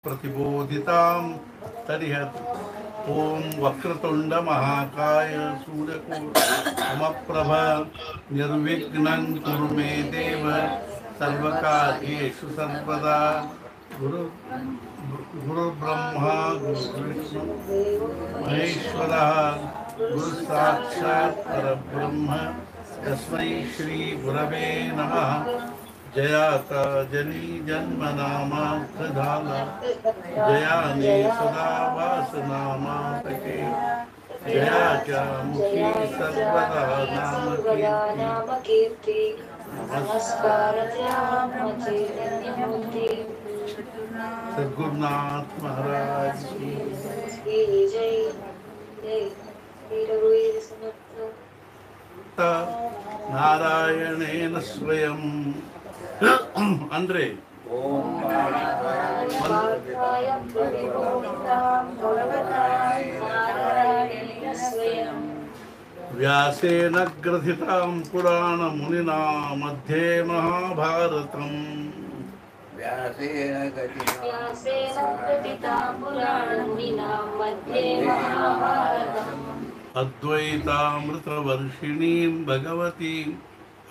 प्रतिबोधितां तर्हत्। ओम वक्रतुंड महाकाय सूर्यकोटि निर्विघ्नं कुरु मे देव सर्वकार्येषु सर्वदा। गुरु गुरुब्रह्मा गुरुविष्णु महेश्वरः गुरु साक्षात् परब्रह्म तस्मै श्री गुरवे नमः। जयाता जनी जन्मनामात्रधाला जयाने सदा वासनामातके जया च मुखी सर्वदा नाम कीर्ति सद्गुरुनाथ महाराज की जय। नारायणेन स्वयं ಅಂದ್ರೆ व्यासेन ग्रथितां पुराण मुनिना मध्ये महाभारतम् अद्वैतामृतवर्षिणीं भगवतीं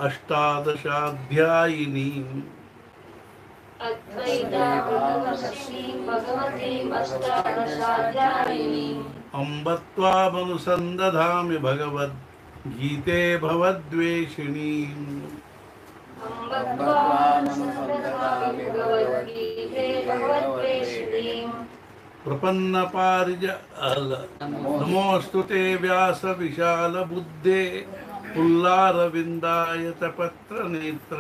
अष्टादशाध्यायिनीं अम्ब त्वामनुसन्दधामि भगवद्गीते भवद्वेषिणीम्। नमोऽस्तु ते व्यास विशाल बुद्धे पुल्लारविन्दाय च पत्रनेत्र।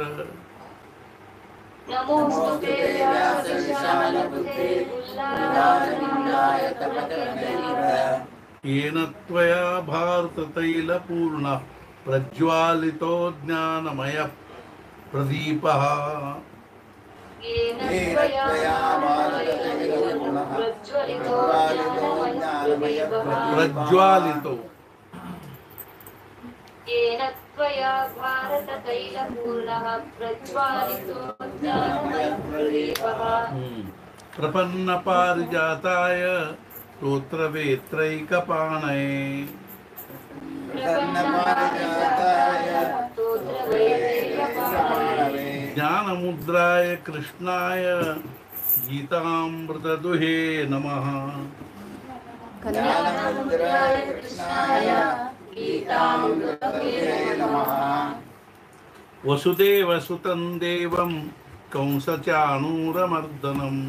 येन त्वया भारततैलपूर्णः प्रज्वालितो ज्ञानमयः प्रदीपः। प्रज्वालितो येन त्वया भारततैलपूर्णः प्रज्वालितो ज्ञानमयः प्रदीपः। प्रपन्नपारिजाताय स्तोत्रवेत्रैकपाणये ज्ञानमुद्राय कृष्णाय गीतामृतदुहे नमः। वसुदेवसुतं देवं कंसचाणूरमर्दनम्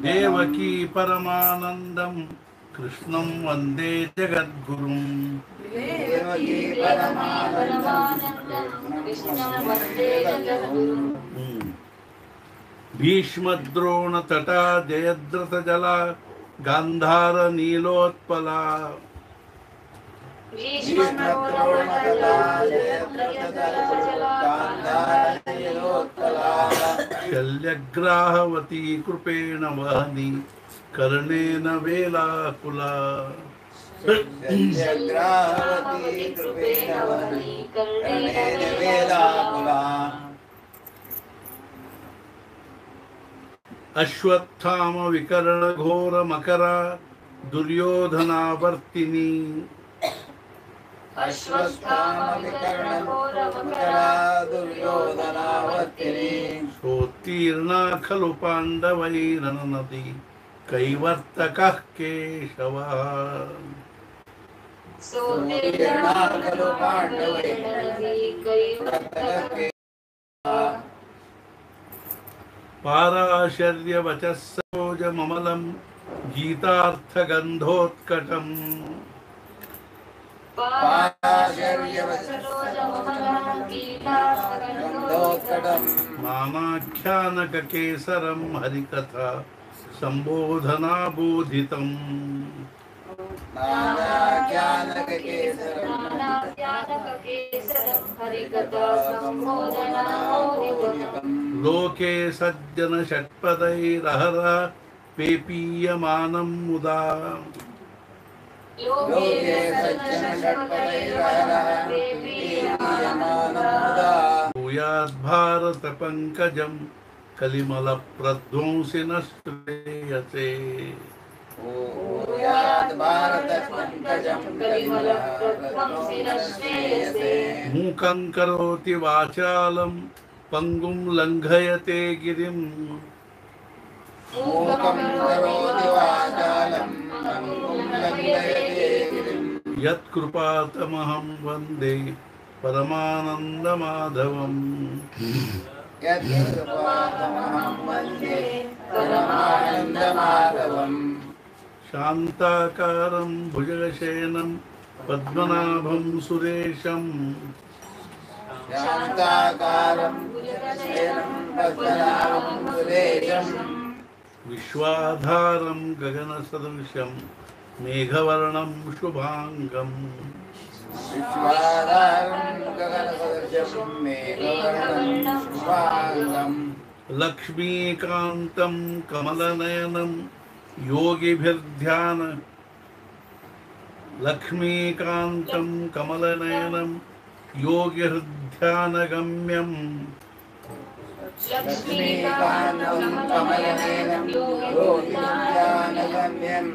देवकी परमानन्दं कृष्णं वन्दे जगद्गुरुम्। भीष्मद्रोणतटा जयद्रथजला गान्धार नीलोत्पला शल्यग्राहवती कृपेण वहनी कर्णेन वेलाकुला। अश्वत्थाम विकर्ण घोर मकरा दुर्योधनावर्तिनी सोत्तीर्णा खलु पाण्डवैरननदी कैवर्तकः केशवः। पाराशर्यवचः सरोजममलं गीतार्थगन्धोत्कटम्। नानाख्यानककेसरं हरिकथा सम्बोधनाबोधितम्। लोके सज्जन षट्पदैरहरा पेपीयमानं मुदा। भूयाद् पंकजं कलिमल प्रध्वंसिन श्रेयसे मूकं करोति वाचालं पंगुं लंघयते गिरिं यत्कृपातमहं वन्दे परमानन्दमाधवम् शान्ताकारं भुजगशयनं पद्मनाभं सुरेशं विश्वाधारं गगनसदृशं मेघवर्णं शुभांगं लक्ष्मीकान्तं कमलनयनं योगिभिर्ध्यान लक्ष्मीकान्तं कमलनयनं योगिर्ध्यानगम्यं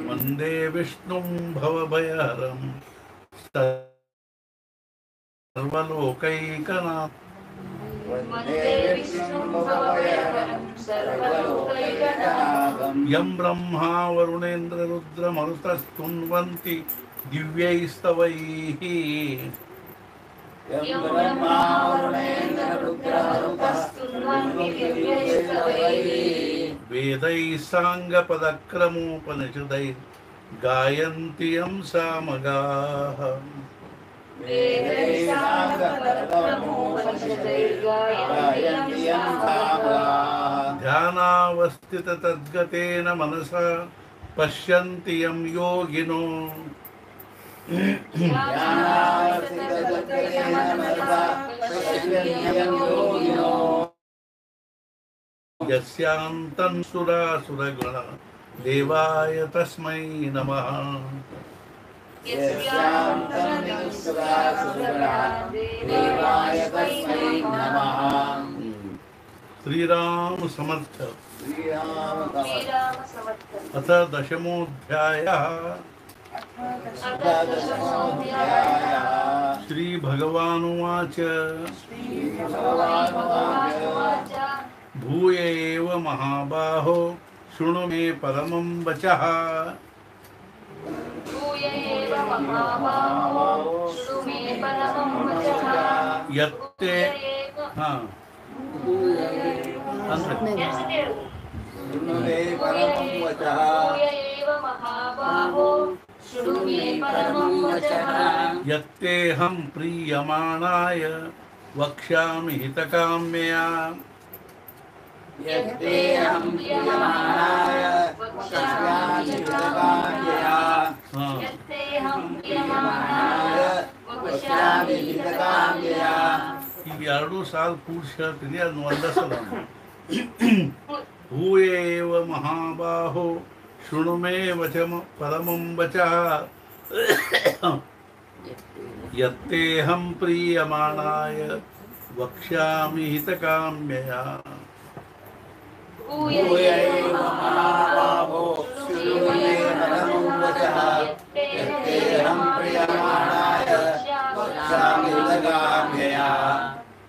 वन्दे विष्णुं भवभयहरं सर्वलोकैकनाथं यं ब्रह्मा वरुणेन्द्ररुद्रमरुतस्तुन्वन्ति दिव्यैस्तवैः वेदैः साङ्गपदक्रमोपनिषदैः गायन्ति यं सामगाः ध्यानावस्थिततद्गतेन मनसा पश्यन्ति यं योगिनो यस्यान्तं सुरासुरगण देवाय तस्मै नमः श्रीराम समर्थ। अथ दशमोऽध्यायः। श्री भगवानुवाच भूय एव महाबाहो शृणु मे परमं वचः यत्ते यत्तेऽहं प्रीयमाणाय वक्ष्यामि हितकाम्यया ಈ ಎರಡು ಸಾಲು ಕೂಡಿಸಿ ಹೇಳ್ತೀನಿ, ಅದನ್ನ ಒಂದಸಲ ಭೂಯೇವ ಮಹಾಬಾಹೋ ಶೃಣು ಮೇ ವಚಮ ಪರಮಂ ವಚಃ ಯತ್ತೇಹಂ ಪ್ರೀಯಮಾಣಾಯ ವಕ್ಷ್ಯಾಮಿ ಹಿತಕಾಮ್ಯಯಾ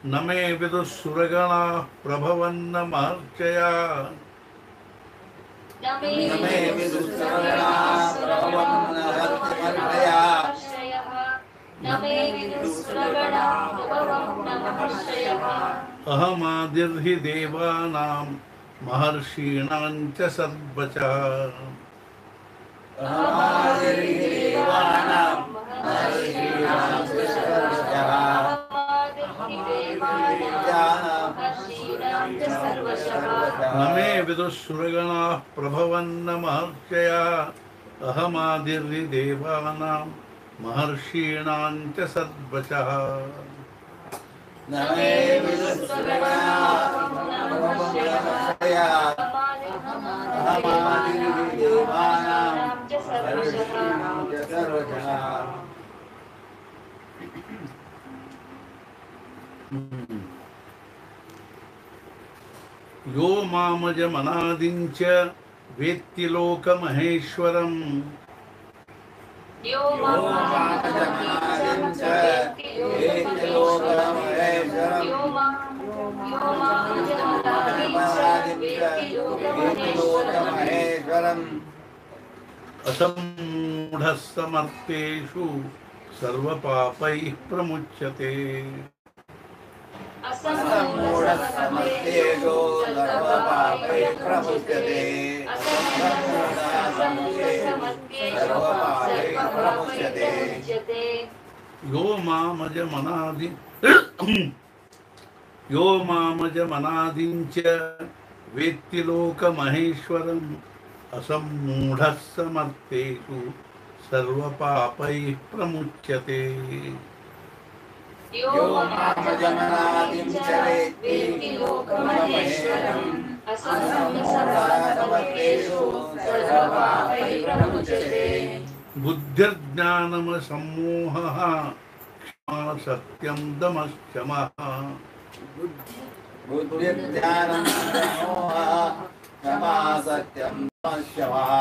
न मे विदुःसुरगणाः प्रभवन्न महर्षया अहमादिर्हि देवानां महर्षीणां च सर्वचः न मे विदुःसुरगणाः प्रभवन्न महर्षया अहमादिर्हि देवानां महर्षीणां च सर्वचः यो मामजमनादिञ्च वेत्ति लोकमहेश्वरम् यो मामजमनादिञ्च वेत्ति लोकमहेश्वरम् यो मामजमनादिञ्च वेत्ति लोकमहेश्वरम् असम्मूढः समर्थेषु सर्वपापैः प्रमुच्यते असम्मूढः समर्थेषु सर्वपापैः प्रमुच्यते सर्वपापैः प्रमुच्यते यो मामजमनादिञ्च वेत्ति लोकमहेश्वरम् असम्मूढः समर्थेषु सर्वपापैः प्रमुच्यते यो मामजमनादिञ्च वेत्ति लोकमहेश्वरम् असम्मूढः समर्थेषु सर्वपापैः प्रमुच्यते बुद्धिर्ज्ञानमसम्मोहः क्षमा सत्यं दमश्चमः बुद्धिर्ज्ञानं समोहः क्षमा सत्यं दमश्चमः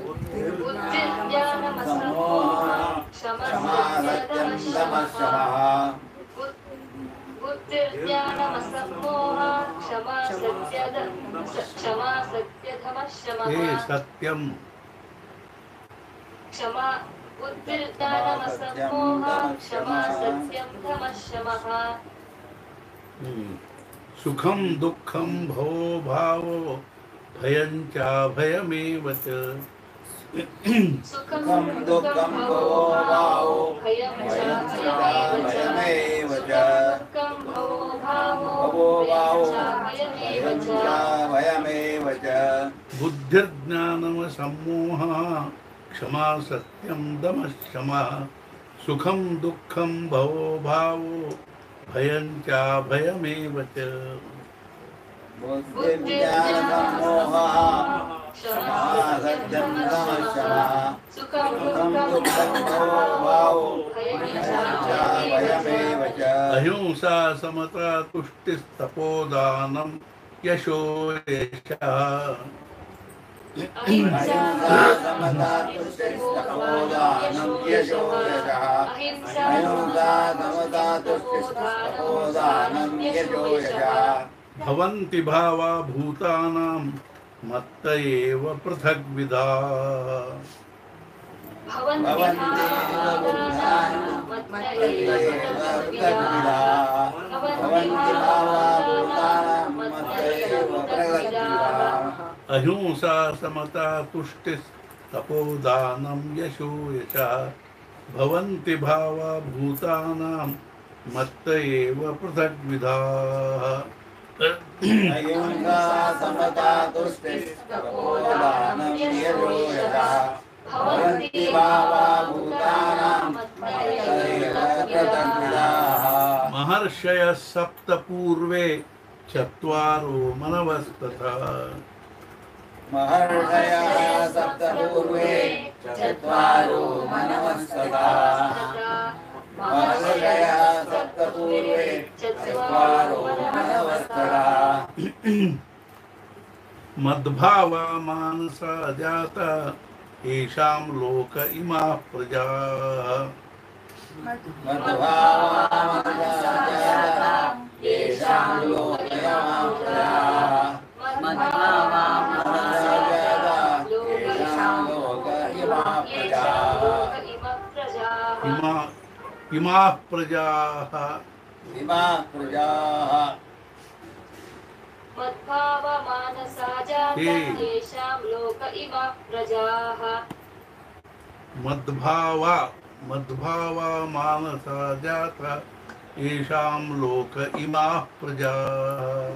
बुद्धिर्ज्ञानमसम्मोहः क्षमा सत्यं दमश्चमः बुद्धिर्ज्ञानमसम्मोहः क्षमा सत्यधमश्चमः हे सत्यं क्षमा बुद्धिर्ज्ञानमसम्मोहः क्षमा सत्यं धमश्चमः सुखं दुःखं भवो भावो भयं चाभयमेव च सुखं दुःखं भवो भावो भयं चाभयमेव च दुःखं भवो भावो भयं चाभयमेव च बुद्धिर्ज्ञानमसम्मोहः क्षमा सत्यं दमश्चमः सुखं दुःखं भवो भावो भयं चाभयमेव च बुद्धिर्ज्ञानसम्मोहः क्षमा सत्यं दमश्चमः सुखं दुःखं भवो भावो भयं चाभयमेव च अहिंसा समता तुष्टिस्तपोदानं यशो यशः अहिंसा समता तुष्टिस्तपोदानं यशो यशः अहिंसा समता तुष्टिस्तपोदानं यशो यशः भवन्ति भावा भूतानां मत्त एव पृथग्विधाः भवन्ति अहिंसा समता तुष्टिस्तपोदानं यशो यशः भवन्ति भावा भूतानां मत्त एव पृथग्विधाः अहिंसा समता तुष्टिस्तपोदानं यशो यशः भवन्ति भावा भूतानां मत्त एव पृथग्विधाः महर्षयः सप्त पूर्वे चत्वारो मनवस्तथा महर्षयः सप्त पूर्वे चत्वारो मनवस्तथा महर्षयः सप्त पूर्वे चत्वारो मनवस्तथा मद्भावा मानसा जाता येषां लोक इमाः प्रजाः मद्भावा मनसा जाता येषां लोक इमाः प्रजाः मद्भावा मनसा जाता येषां लोक इमाः प्रजाः इमाः प्रजाः इमाः प्रजाः मद्भावमानसा जाता येषां लोक इमाः प्रजाः मद्भावा मानसा जाता येषां लोक इमाः प्रजाः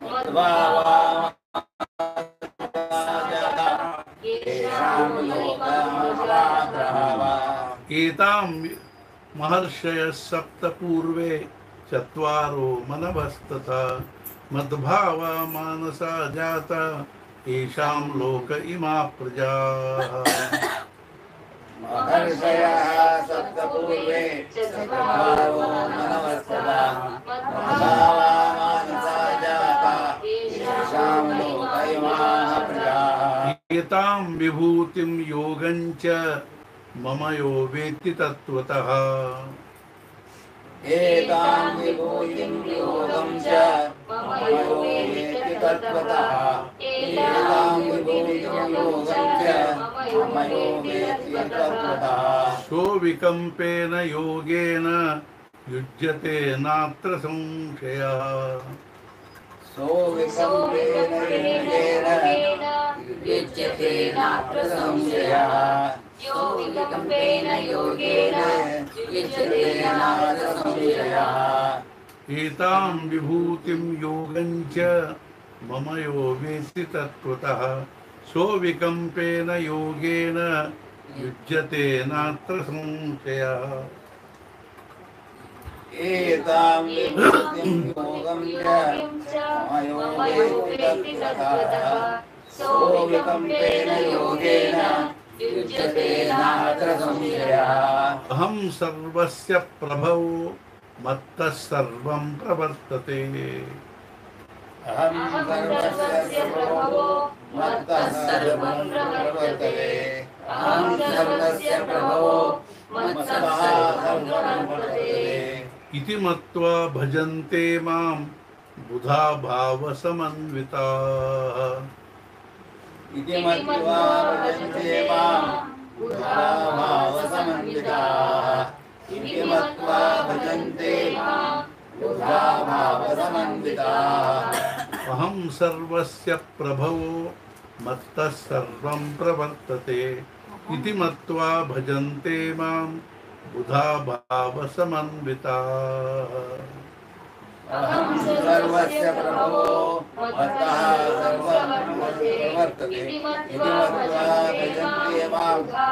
मद्भावा मनसा जाता येषां लोक इमाः प्रजाः एतां महर्षयः सप्त पूर्वे चत्वारो मनवस्तथा मद्भावा मानसा जाता येषां लोक इमाः प्रजाः महर्षयः सप्त पूर्वे चत्वारो मनवस्तथा मद्भावा मनसा जाता विभूतिं योगं च मम यो वेत्ति तत्त्वतः एतां विभूतिं योगं च मम यो वेत्ति तत्त्वतः एतां विभूतिं योगं च मम यो वेत्ति तत्त्वतः सोऽविकम्पेन योगेन युज्यते नात्र संशयः सोऽविकम्पेन योगेन युज्यते नात्र संशयः योऽविकम्पेन योगेन युज्यते नात्र संशयः एतां विभूतिं योगं च मम यो वेत्ति तत्त्वतः सोऽविकम्पेन योगेन युज्यते नात्र संशयः एतां विभूतिं योगं च मम यो वेत्ति तत्त्वतः सोऽविकम्पेन योगेन युज्यते नात्र संशयः अहं सर्वस्य प्रभवो मत्तः सर्वं प्रवर्तते अहं सर्वस्य प्रभवो मत्तः सर्वं प्रवर्तते अहं सर्वस्य प्रभवो मत्तः सर्वं प्रवर्तते इति मत्वा भजन्ते मां बुधा भावसमन्विताः इति मत्वा भजन्ते मां बुधा भावसमन्विताः इति मत्वा भजन्ते मां बुधा भावसमन्विताः अहं सर्वस्य प्रभवो मत्तः सर्वं प्रवर्तते इति मत्वा भजन्ते मां बुधा भावसमन्विताः अहं सर्वस्य प्रभवो मत्तः सर्वं प्रवर्तते इति मत्वा भजन्ते मां बुधा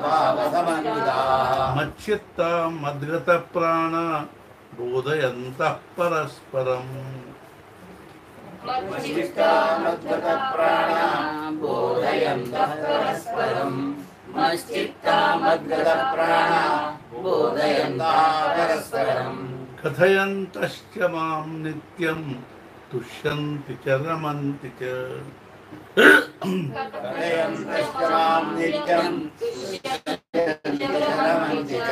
भावसमन्विताः मच्चित्ता मद्गतप्राणा बोधयन्तः परस्परम् मच्चित्ता मद्गतप्राणा बोधयन्तः परस्परं मच्चित्ता मद्गतप्राणा बोधयन्तः परस्परम् कथयन्तश्च मां नित्यं तुष्यन्ति च रमन्ति च कथयन्तश्च मां नित्यं रमन्ति च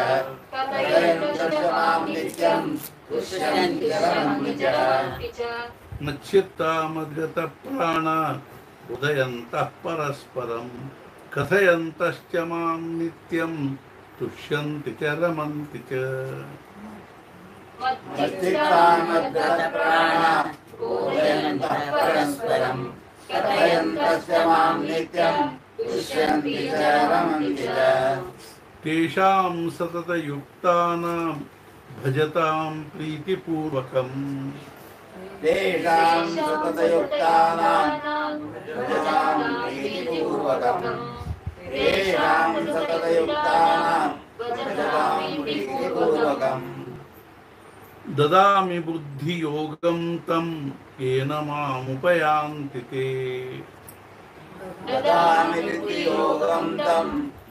कथयन्तश्च मां नित्यं तुष्यन्ति च रमन्ति च मच्चित्ता मद्गतप्राणा बोधयन्तः परस्परं कथयन्तश्च मां नित्यं तुष्यन्ति च रमन्ति च मच्चित्ता मद्गतप्राणा बोधयन्तः परस्परं कथयन्तश्च मां नित्यं तुष्यन्ति च रमन्ति च तेषां सततयुक्तानां भजतां प्रीतिपूर्वकम् तेषां सततयुक्तानां भजतां प्रीतिपूर्वकम् तेषां सततयुक्तानां भजतां प्रीतिपूर्वकम् ददामि बुद्धियोगं तं येन मामुपयान्ति ते ददामि बुद्धियोगं तं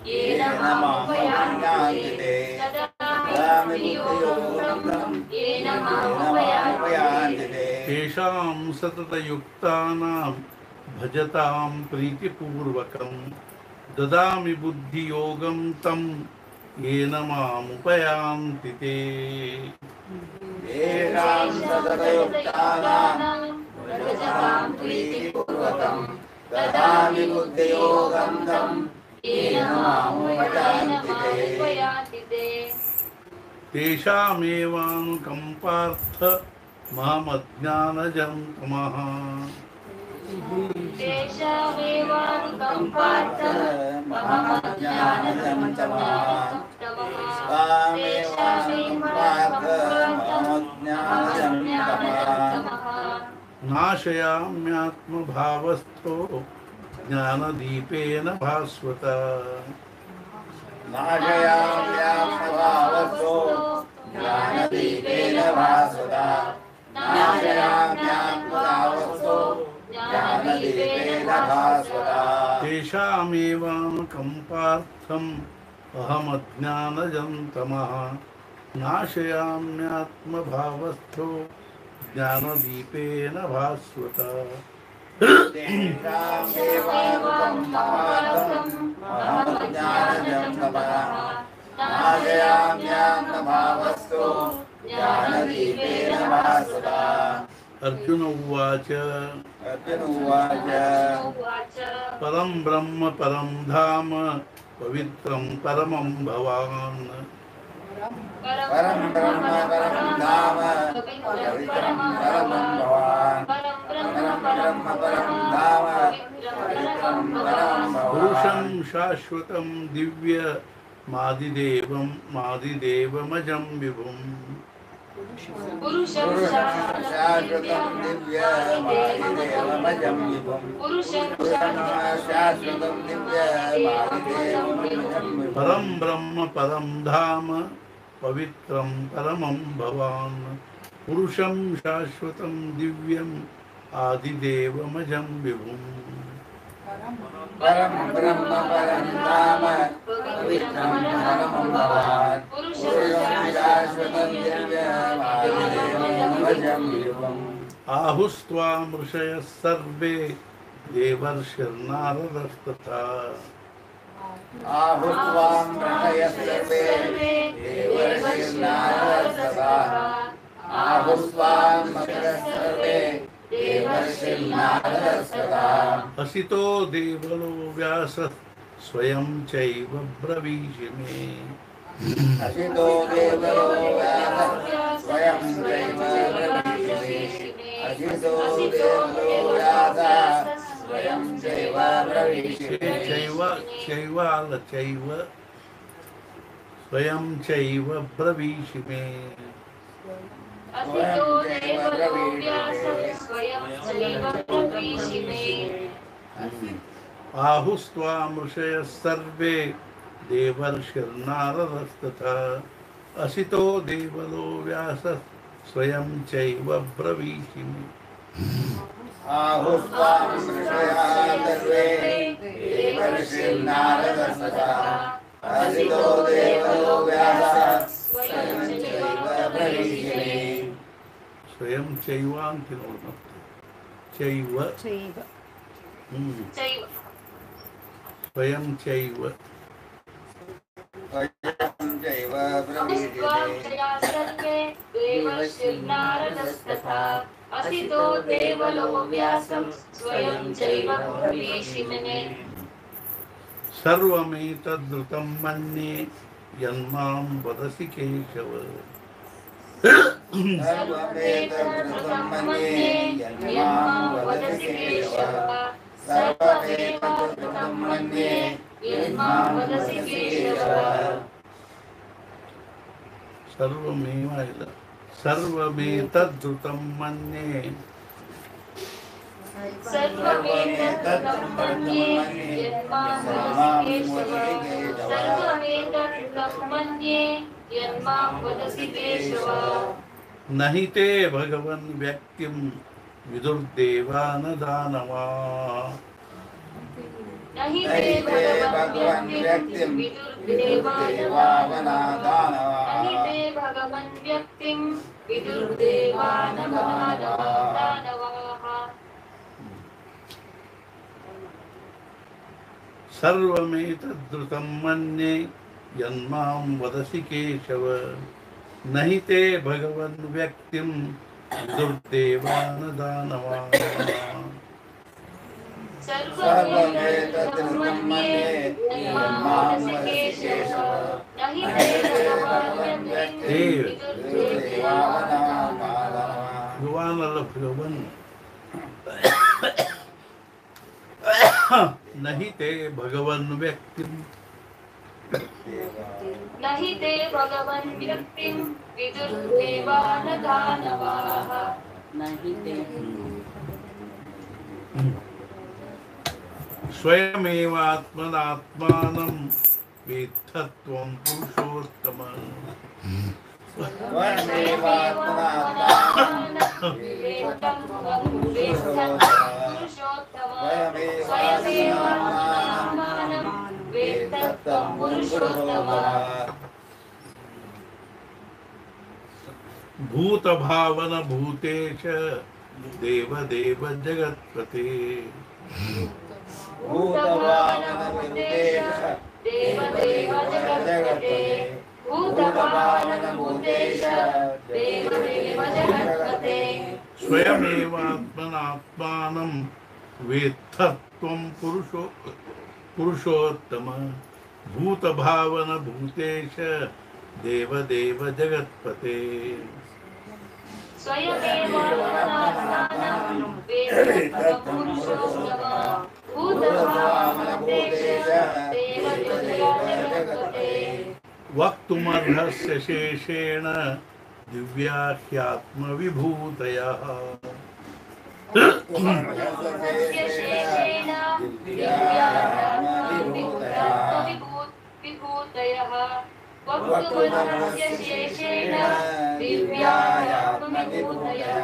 येन मामुपयान्ति ते ददामि बुद्धियोगं तं येन मामुपयान्ति ते तेषां सततयुक्तानां भजतां प्रीतिपूर्वकं ददामि बुद्धियोगं तं येन मामुपयान्ति ते तेषां सततयुक्तानां भजतां प्रीतिपूर्वकं ददामि बुद्धियोगं तं येन मामुपयान्ति ते तेषामेवानुकम्पार्थ मामज्ञानजं तमः तेषामेवानुकम्पार्थ महमज्ञानजं तमः स्वामेवानुकम्पार्थ महमज्ञानजं तमः नाशयाम्यात्मभावस्थो ज्ञानदीपेन भास्वत नाशयाम्यात्मभावस्थो ज्ञानदीपेन भास्वत नाशयाम्यात्मभावस्थो ज्ञानदीपेन भास्वत तेषामेवानुकम्पार्थम् अहमज्ञानजं तमः नाशयाम्यात्मभावस्थो ज्ञानदीपेन भास्वत तेषां देवानुकं महार्थं महाज्ञानजं तपः नाशयाम्यान्नभावस्तु ज्ञानदीपेन भास्वता। अर्जुन उवाच अर्जुन उवाच परं ब्रह्म परं धाम पवित्रं परमं भवान् परं ब्रह्म परं धाम पवित्रं परमं भवान् परं ब्रह्म परं धाम पवित्रं परमं पुरुषं भवान् शाश्वतं दिव्यमादिदेवं मादिदेवमजं विभुम् पुरुषं शाश्वतं दिव्यमादिदेवमजं विभुम् पुरुषं शाश्वतं दिव्यमादिदेवमजं विभुम् परं ब्रह्म परं धाम पवित्रं परमं भवान् पुरुषं शाश्वतं दिव्यम् आदिदेवमजं विभुम् परं ब्रह्म परं धाम पवित्रं परमं भवान् पुरुषं शाश्वतं दिव्यमादिदेवमजं विभुम् आहुस्त्वां ऋषयः सर्वे देवर्षिर्नारदस्तथा आहुस्त्वां ऋषयः सर्वे देवर्षिर्नारदस्तथा आहुस्त्वां ऋषयः सर्वे देवर्षिर्नारदस्तथा असितो देवलो व्यासः स्वयं चैव ब्रवीषि मे असितो देवलो व्यासः स्वयं चैव ब्रवीषि मे असितो देवलो व्यासः स्वयं चैव ब्रवीषि मे चैव स्वयं चैव ब्रवीषि मे असितो देवलो व्यासः स्वयं चैव ब्रवीषि मे आहुस्त्वां ऋषयः सर्वे देवर्षिर्नारदस्तथा असितो देवलो व्यासः स्वयं चैव ब्रवीषि मे आहुस्त्वां ऋषयः सर्वे देवर्षिर्नारदस्तथा असितो देवलो व्यासः स्वयं चैव ब्रवीषि मे स्वयं चैवान्ति नोदते चैव चैव स्वयं चैव स्वयं चैव ब्रवीषि त्वां मे जया सर्वे देवर्षिर्नारदस्तथा असितो देवलो व्यासं स्वयं चैव ब्रवीषि मे सर्वमेतद्धृतं मन्ये यन्मां वदसि केशव सर्वमेतद्धृतं मन्ये यन्मां वदसि केशव सर्वमेतद्धृतं मन्ये यन्मां वदसि केशव सर्वमेतद्धृतं मन्ये सर्वमेतद्धृतं मन्ये यन्मां वदसि केशव सर्वमेतद्धृतं मन्ये यन्मां वदसि केशव न हि ते भगवन् व्यक्तिं विदुर्देवा न दानवा न हि ते भगवन् व्यक्तिं विदुर्देवा न भगवन् व्यक्तिं विदुर्देवा न दानवाः सर्वमेतद्धृतं मन्ये यन्मां वदसि केशव न हि ते भगवन् व्यक्तिं विदुर्देवा न दानवाः सर्वमेतद्धृतं मन्ये यन्मां वदसि केशव न हि ते भगवन् व्यक्तिं विदुर्देवा न दानवाः भगवान् न हि ते भगवन् व्यक्तिं न हि ते भगवन् व्यक्तिं विदुर्देवा न दानवाः स्वयमेवात्मनात्मानं वेत्थत्वं पुरुषोत्तम भूतभावन भूतेश देवदेव जगत्पते भूतभावनभूतेश देवदेव जगत्पते भूतभावनभूतेश देवदेव जगत्पते स्वयमेवात्मनात्मानं वेत्थत्वं पुरुषोत्तम भूतभावनभूतेश देवदेव जगत्पते स्वयमेवात्मनात्मानं वेत्थत्वं पुरुषोत्तम भूतभावनभूतेश देवदेव जगत्पते वक्तुमर्हस्य शेषेण दिव्या ह्यात्मविभूतयः शेषेण दिव्यात्मविभूतयः वक्तुमर्हस्य शेषेण दिव्यात्मविभूतयः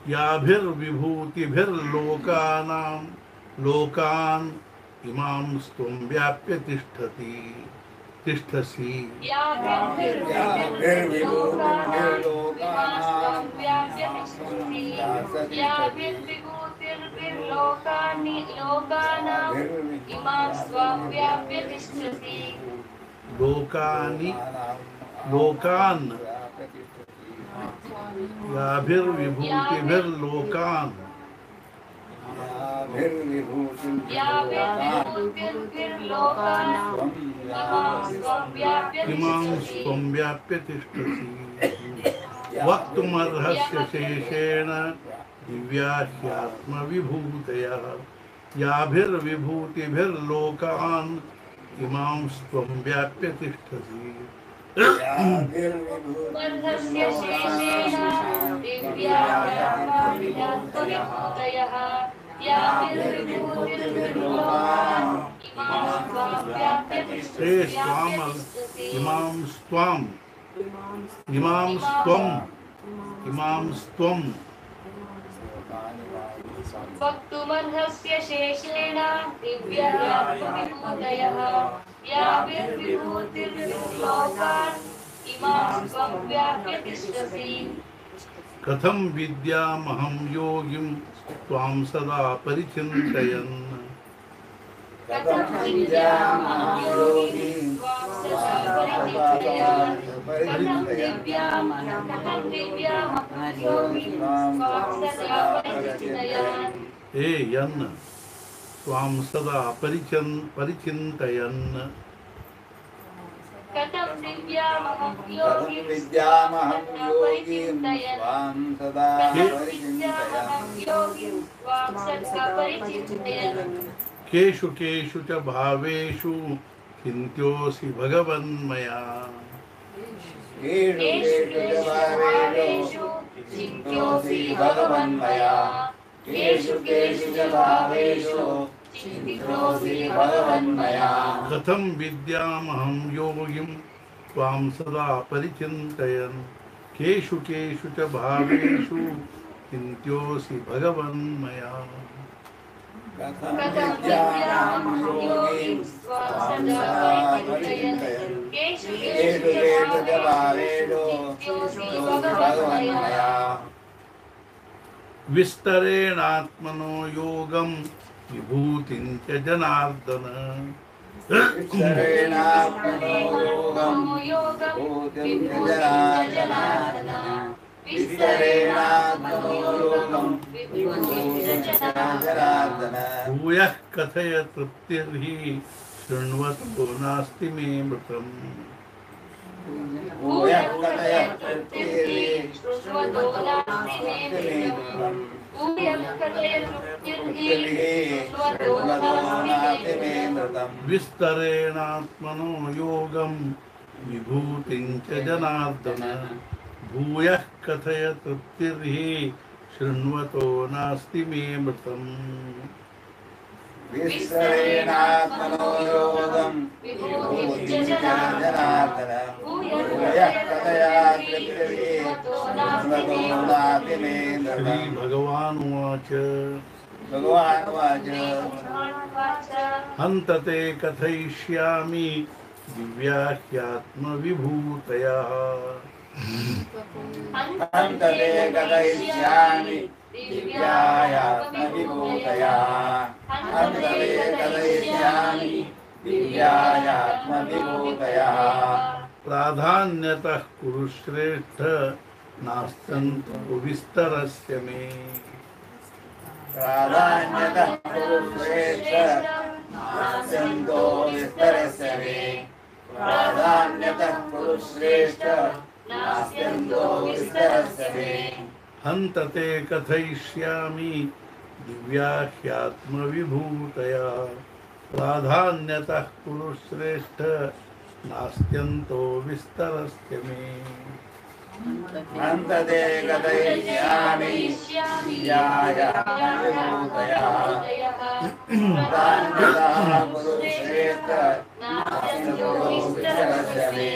याभिर्विभूतिभिर्लोकानां लोकान् इमां त्वं व्याप्य तिष्ठसि लोकान् याभिर्विभूतिभिर्लोकान् इमां त्वं व्याप्य तिष्ठसि वक्तुमर्हस्य शेषेण दिव्या ह्यात्मविभूतयः याभिर्विभूतिभिर्लोकान् इमां त्वं व्याप्य तिष्ठसि वक्तुमर्हस्य शेषेण दिव्यात्मविभूतयः याभिर्विभूतिर्लोकान् इमां त्वं व्याप्य तिष्ठसि कथं विद्यामहं योगिं त्वां सदा परिचिन्तयन् कथं विद्यामहं योगिं त्वां सदा परिचिन्तयन् हे यन् त्वां सदा परिचिन्तयन् कथं विद्यामहं योगिं त्वां सदा परिचिन्तयन् केषु केषु च भावेषु चिन्त्योऽसि भगवन्मया चिन्त्योऽसि भगवन्मया केषु केषु च भावेषु चिन्त्योऽसि भगवन्मया कथं विद्यामहं योगिं त्वां सदा परिचिन्तयन् केषु केषु च भावेषु चिन्त्योऽसि भगवन्मया कथं विद्यामहं योगिं त्वां सदा परिचिन्तयन् केषु केषु च भावेषु चिन्त्योऽसि भगवन्मया विस्तरेणात्मनो योगं विभूतिं च जनार्दन विस्तरेणात्मनो योगं विभूतिं च जनार्दन विस्तरेणात्मनो योगं विभूतिं च जनार्दन भूयः कथय तृप्तिर्हि शृण्वतो नास्ति मे मृतम् भूयः कथय तृप्तिर्हि शृण्वतो नास्ति मे मृतम् विस्तरेणात्मनो योगं विभूतिं च जनार्दन भूयः कथय तृप्तिर्हि शृण्वतो नास्ति मे मृतम् विस्तरेणात्मनो योगं विभूतिं च जनार्दन भूयः कथय तृप्तिर्हि शृण्वतो नास्ति मे मृतम् श्रीभगवानुवाच भगवानुवाच हन्तते कथयिष्यामि दिव्या ह्यात्मविभूतयः हन्तते कथयिष्यामि दिव्यायात्मविभूतया हन्तते कथयिष्यामि दिव्यायात्मविभूतया प्राधान्यतः कुरु श्रेष्ठ नास्त्यन्तो विस्तरस्य मे प्राधान्यतः कुरु श्रेष्ठ नास्त्यन्तो विस्तरस्य मे प्राधान्यतः कुरु श्रेष्ठ नास्त्यन्तो विस्तरस्य मे हन्तते कथयिष्यामि दिव्या ह्यात्मविभूतया प्राधान्यतः कुरु श्रेष्ठ नास्त्यन्तो विस्तरस्य मे हन्तते कथयिष्यामि दिव्यायात्मविभूतया प्राधान्यतः कुरु श्रेष्ठ नास्त्यन्तो विस्तरस्य मे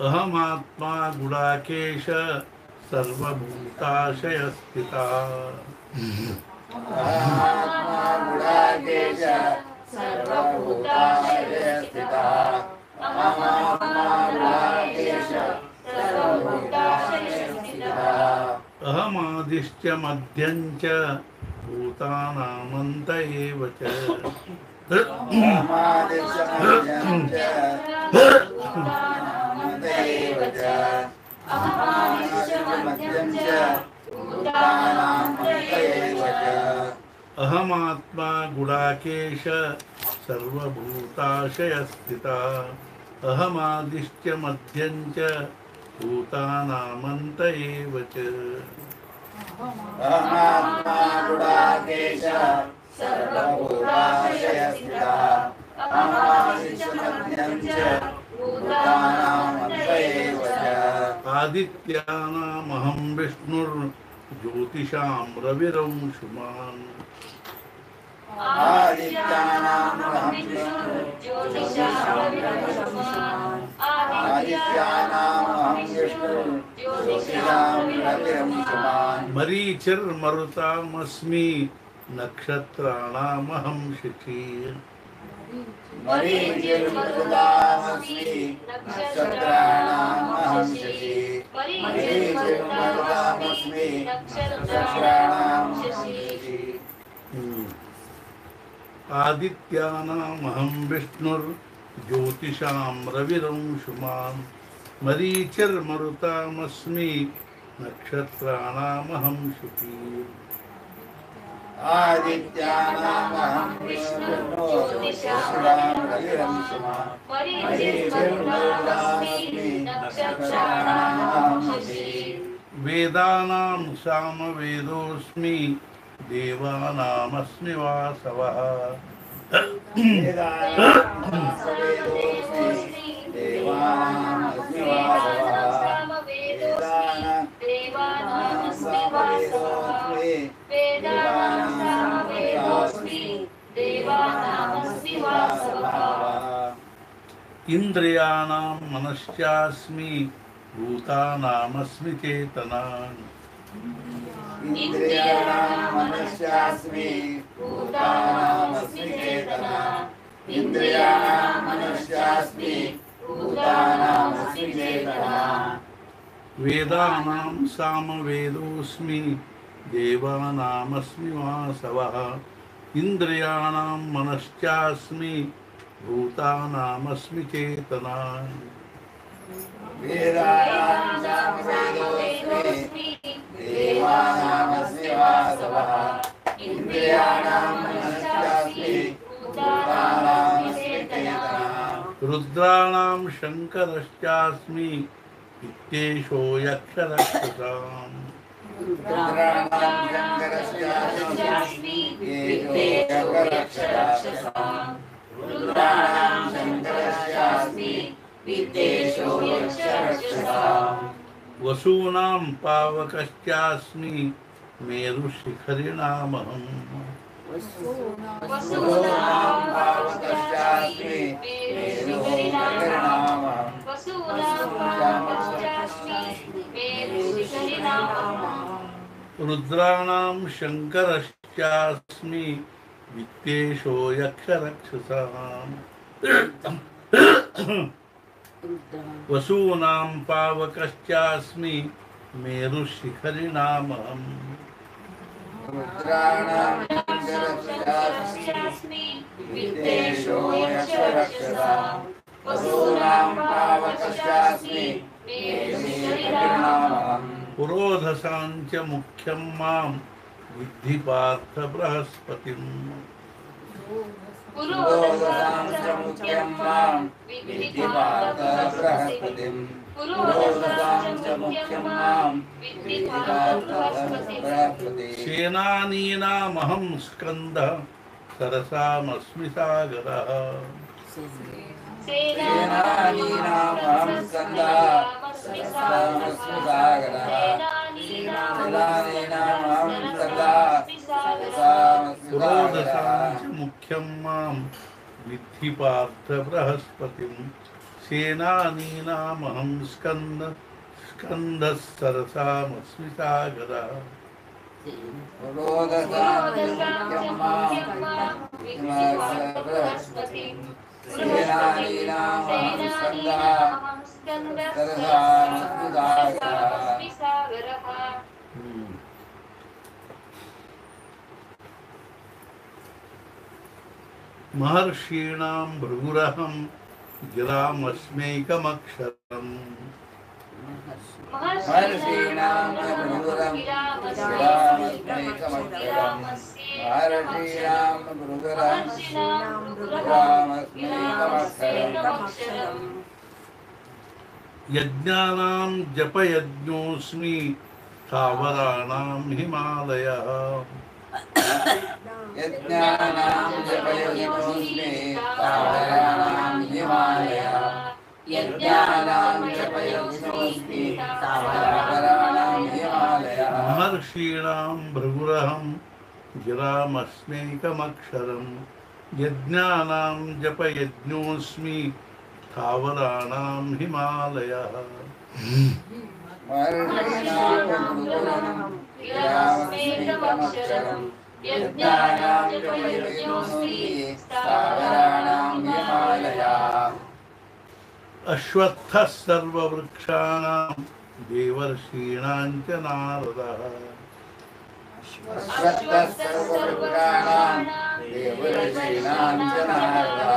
अहमात्मा गुडाकेश सर्वभूताशयस्थिता अहमात्मा गुडाकेश सर्वभूताशयस्थिता अहमात्मा गुडाकेश सर्वभूताशयस्थिता अहमादिश्च मध्यं च भूतानामन्त एव च अहमादिश्च मध्यं च भूतानामन्त एव च अहमादिश्च मध्यं च भूतानामन्त एव च अहमात्मा गुडाकेश सर्वभूताशयस्थिता अहमादिश्च मध्यं च भूतानामन्त एव च अहमात्मा गुडाकेश सर्वभूताशयस्थिता अहमादिश्च मध्यं च भूतानामन्त एव च आदित्यानामहं विष्णुर्ज्योतिषां रविरंशुमान् आदित्यानामहं विष्णुर्ज्योतिषां रविरंशुमान् मरीचिर्मरुतामस्मि नक्षत्राणामहं शिखी मरीचिर्मरुतामस्मि नक्षत्राणामहं शशी मरीचिर्मरुतामस्मि नक्षत्राणामहं शशी आदित्यानामहं विष्णुर्ज्योतिषां रविरंशुमान् मरीचिर्मरुतामस्मि नक्षत्राणामहं शुची आदित्यानामहं विष्णुर्ज्योतिषां रविरंशुमान् मरीचिर्मरुतामस्मि नक्षत्राणामहं शशी वेदानां सामवेदोऽस्मि देवानामस्मि वासवः देवानामस्मि वासवः इंद्रियाणां मनश्चास्मि भूतानामस्मि चेतना इंद्रियाणां मनश्चास्मि भूतानामस्मि चेतना इंद्रियाणां मनश्चास्मि भूतानामस्मि चेतना वेदानां सामवेदोऽस्मि देवानामस्मि वासवः इंद्रियाणां मनश्चास्मि भूतानामस्मि चेतना वेदानां सामवेदोऽस्मि देवानामस्मि वासवः इंद्रियाणां मनश्चास्मि भूतानामस्मि चेतना रुद्राणां शङ्करश्चास्मि इत्येषो यक्षरक्षसाम् रुद्राणां शङ्करश्चास्मि इत्येषो यक्षरक्षसाम् रुद्राणां शङ्करश्चास्मि इत्येषो यक्षरक्षसाम् वसूनां पावकश्चास्मि मेरुशिखरिणामहम् वसूनां पावकश्चास्मि मेरुशिखरिणामहम् रुद्राणां शङ्करश्चास्मि वित्तेषो यक्षरक्षसाम् वसूनां पावकश्चास्मि मेरुशिखरिणामहम् रुद्राणां चरस्यास्मि विद्येशो यशरक्षसा वसूनां पावकश्चास्मि मेरुशिखरिणामहम् पुरोधसां च मुख्यं मां विद्धि पार्थ बृहस्पतिम् पुरोधसां च मुख्यं मां विद्धि पार्थ बृहस्पतिम् पुरोधसां च मुख्यं मां विद्धि पार्थ बृहस्पतिम् सेनानीनामहं स्कन्दः सरसामस्मि सागरः सेनानीनामहं स्कन्दः सरसामस्मि सागरः सेनानीनामहं स्कन्दः सरसामस्मि पुरोधसां सागरः च मुख्यं मां विद्धि पार्थ बृहस्पतिम् सेनानीनामहं स्कन्दः सरसामस्मि सागरः पुरोधसां च मुख्यं मां विद्धि पार्थ बृहस्पतिम् सेनानीनामहं स्कन्दः सरसामस्मि सागरः महर्षीणां भृगुरहं गिरामस्मैकमक्षरम् महर्षीणां भृगुरं गिरामस्मैकमक्षरम् महर्षीणां भृगुरं गिरामस्मैकमक्षरम् यज्ञानां जपयज्ञोऽस्मि स्थावराणां हिमालयः यज्ञानां जपयज्ञोऽस्मि स्थावराणां हिमालयः यज्ञानां जपयज्ञोऽस्मि स्थावराणां हिमालयः महर्षीणां भृगुरहं गिरामस्मैकमक्षरम् यज्ञानां जपयज्ञोऽस्मि स्थावराणां हिमालयः महर्षीणां भृगुरहं गिरामस्मैकमक्षरम् यज्ञानां जपयज्ञोऽस्मि स्थावराणां हिमालयः अश्वत्थः सर्ववृक्षाणां देवर्षीणां च नारदः अश्वत्थः सर्ववृक्षाणां देवर्षीणां च नारदः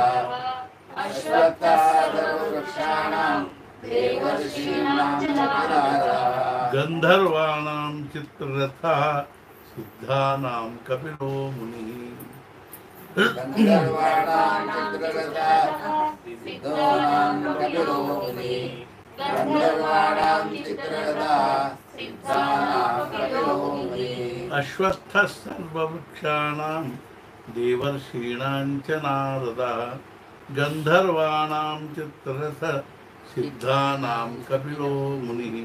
अश्वत्थः सर्ववृक्षाणां देवर्षीणां च नारदः गन्धर्वाणां चित्ररथः सिद्धानां कपिलो मुनिः गन्धर्वाणां चित्ररथः सिद्धानां कपिलो मुनिः गन्धर्वाणां चित्ररथः सिद्धानां कपिलो मुनिः अश्वत्थः सर्ववृक्षाणां देवर्षीणां च नारदः गन्धर्वाणां चित्ररथः सिद्धानां कपिलो मुनिः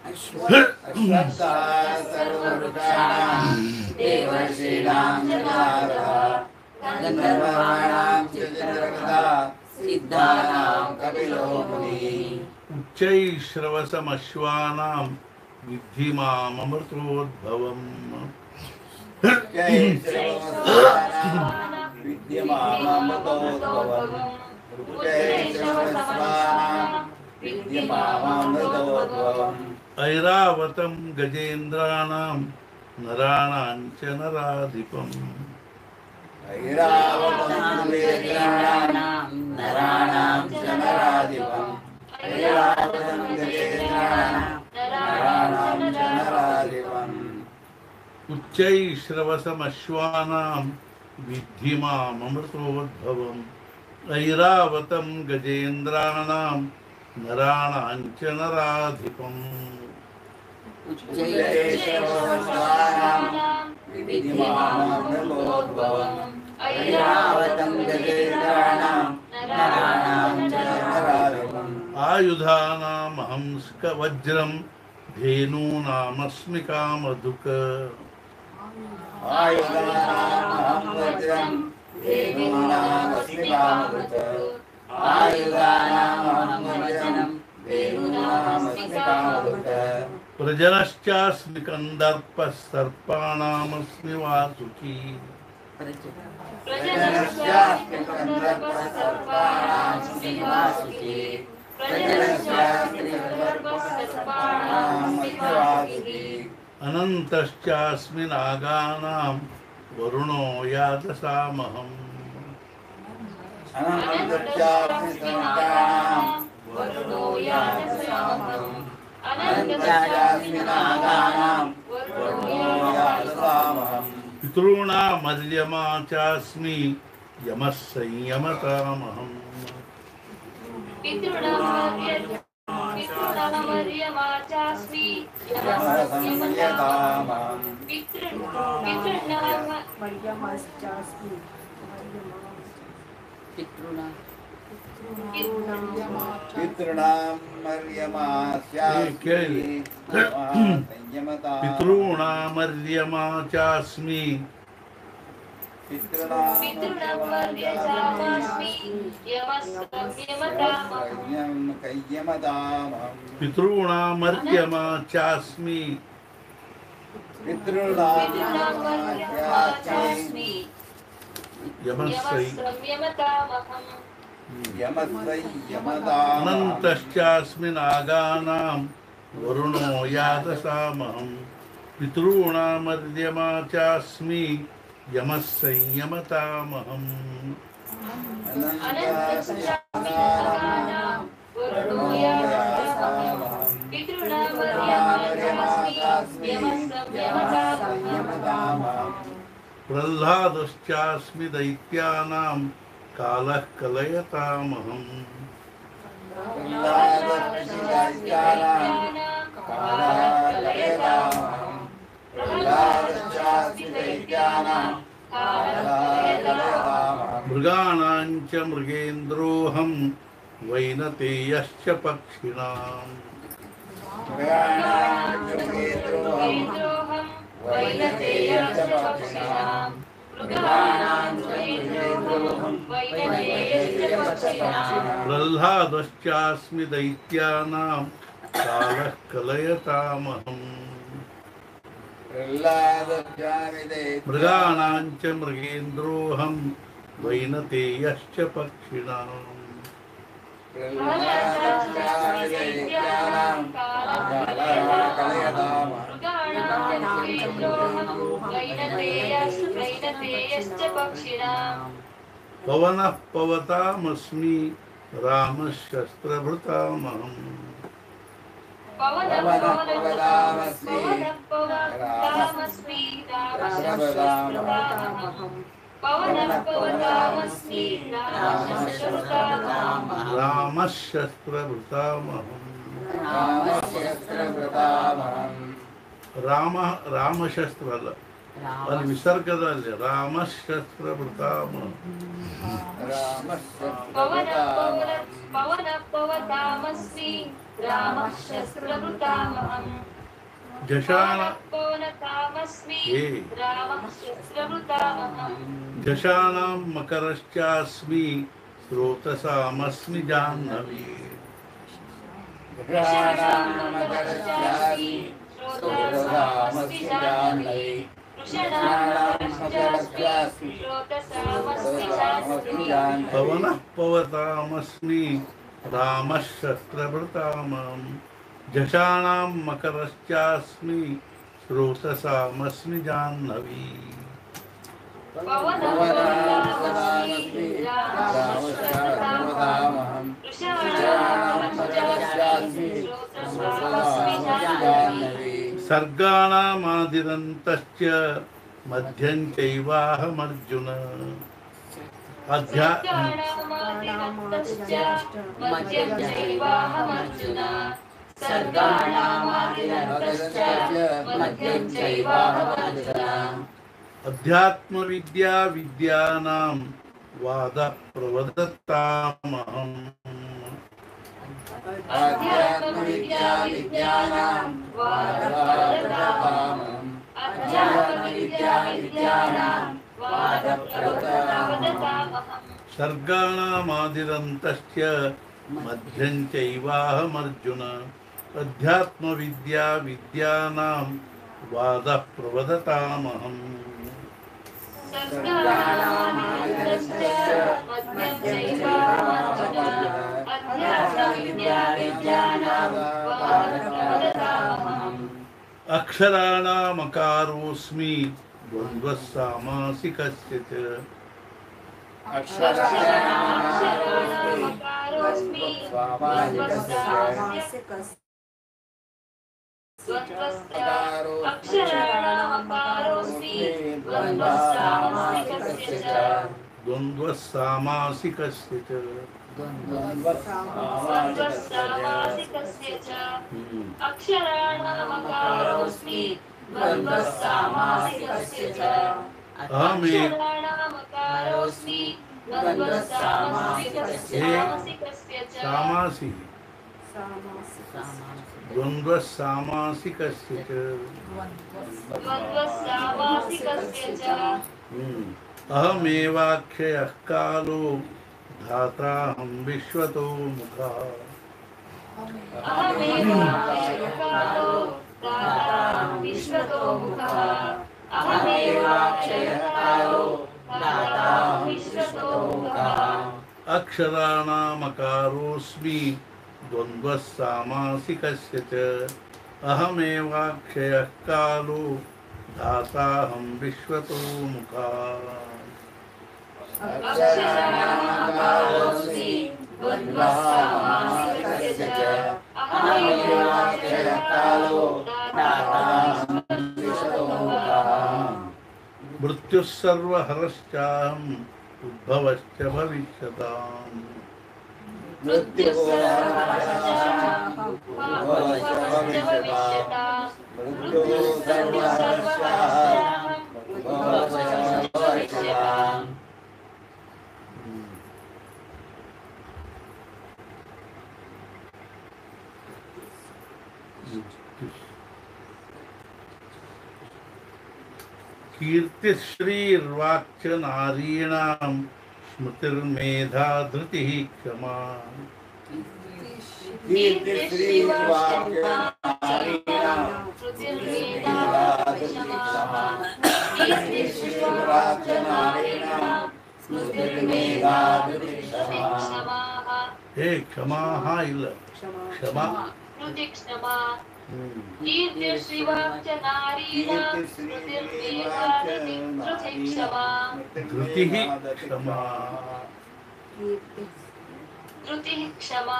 अश्वत्थः सर्ववृक्षाणां देवर्षीणां च नारदः गन्धर्वाणां चित्ररथः सिद्धानां कपिलो मुनिः उच्चैश्रवसमश्वानां विद्धि माममृतोद्भवम् विद्यमामृतोद्भवम् विद्यमामृतोद्भवम् ऐरावतं गजेन्द्राणां नराणां च नराधिपम् ऐरावतं गजेन्द्राणां नराणां च नराधिपम् ऐरावतं गजेन्द्राणां नराणां च नराधिपम् उच्चैश्रवसमश्वानां विद्धि माममृतोद्भवम् ऐरावतं गजेन्द्राणां नराणां च नराधिपम् ऐरावतं गजेन्द्राणां नराणां च नराधिपम् आयुधानामहं वज्रं धेनूनामस्मि कामधुक् आयुधानामहं वज्रं धेनूनामस्मि कामधुक् आयुधानामहं वज्रं धेनूनामस्मि कामधुक् प्रजनश्चास्मि कन्दर्पः सर्पाणामस्मि वासुकी प्रजनश्चास्मि कन्दर्पः सर्पाणामस्मि वासुकी अनन्तश्चास्मि नागानां वरुणो यादसामहम् पितॄणामर्यमा चास्मि यमः संयमतामहम् पितॄणामर्यमा चास्मि पितॄणामर्यमा चास्मि अनन्तश्चास्मि नागानां वरुणो यादसामहम् पितॄणामर्यमा चास्मि यमः संयमतामहम् प्रह्लादश्चास्मि दैत्यानां कालः कलयतामहम् मृगाणां च मृगेन्द्रोऽहं वैनतेयश्च पक्षिणाम् प्रह्लादश्चास्मि दैत्यानां कालः कलयतामहम् मृगाणां च मृगेन्द्रोऽहं वैनतेयश्च पक्षिणाम् पवनः पवतामस्मि रामः शस्त्रभृतामहम् रामः शस्त्रभृतामहम् रामशस्त्र ಅಲ್ಲ ಅಲ್ಲಿ ವಿಸರ್ಗದಲ್ಲಿ ರಾಮಶಸ್ತ್ರಭೃತಾಮಹम् जशानां मकरश्चास्मि स्रोतसामस्मि जाह्नवी पवनः पवतामस्मि रामः शस्त्रभृतामहम् जशानां मकरश्चास्मि स्रोतसामस्मि जाह्नवी सर्गाणामादिरन्तश्च मध्यं चैवाहमर्जुन अध्यात्म विद्या विद्यानां वाद प्रवदत्तामहम् सर्गाणामादिरन्तश्च मध्यं चैवाहमर्जुन अध्यात्म विद्या विद्यानां वाद प्रवदतामहम् अक्षराणामकारोऽस्मि द्वन्द्वः सामासिकस्य च द्वन्द्वः सामासिकस्य च अक्षराणामकारोऽस्मि द्वन्द्वः सामासिकस्य च अक्षराणामकारोऽस्मि द्वन्द्वः सामासिकस्य च सामासि द्वन्द्वः सामासिकस्य च अहमेवाक्षयः कालो धाताहं विश्वतो मुखः अक्षराणामकारोऽस्मि द्वन्द्वः सामासिकस्य च अहमेवाक्षयः कालो धाताहं विश्वतो मुखः अक्षराणामकारोऽस्मि द्वन्द्वः सामासिकस्य च अहमेवाक्षयः कालो धाताहं विश्वतो मुखः मृत्युः सर्वहरश्चाहम् उद्भवश्च भविष्यताम् कीर्तिश्रीर्वाक्च नारीणां स्मृतिर्मेधा धृतिः क्षमा हे क्षमा इल क्षमा धृतिः क्षमा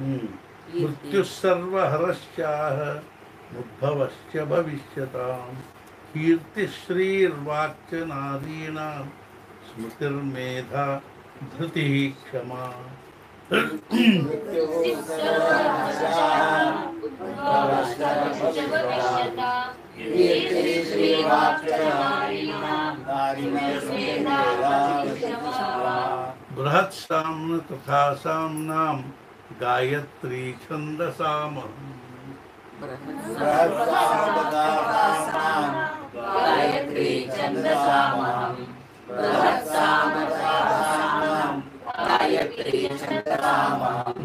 मृत्युः सर्वहरश्चाह उद्भवश्च भविष्यताम् कीर्तिश्रीर्वाक्च नारीणां स्मृतिर्मेधा धृतिः क्षमा बृहत्साम्न तथा साम्नां गायत्री छन्दसामहम्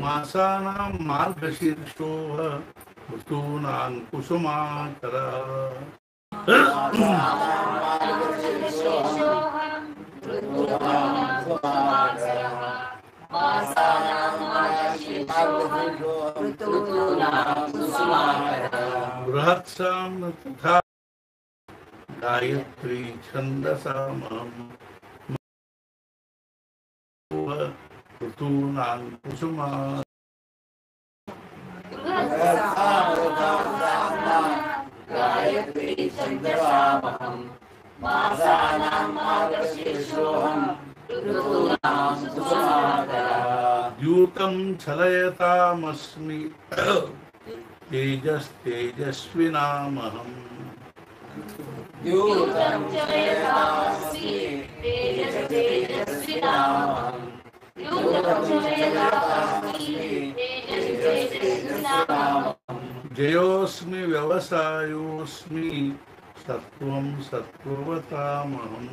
मासानां मार्गशीर्षोः ऋतूनां कुसुमाकरः बृहत्साम्न तथा गायत्री छन्दसामहम् ऋतूनां कुसुमा द्यूतं छलयतामस्मि तेजस्तेजस्विनामहम् जयोस्मि व्यवसायोस्मि सत्वं सत्त्ववतामहम्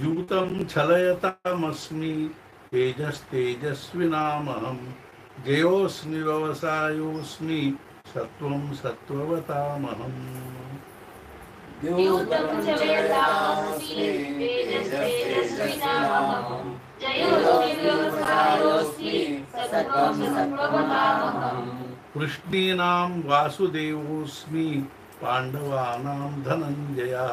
द्यूतं छलयतामस्मि तेजस्तेजस्विनामहम् जयोस्मि व्यवसायोस्मि सत्वं सत्त्ववतामहम् द्यूतं च वेदास्मि तेजस्तेजस्विनामहम् जयोर्व्यवसायोऽस्मि सत्त्वं सत्त्ववतामहम् कृष्णीनां वासुदेवोऽस्मि पाण्डवानां धनञ्जयः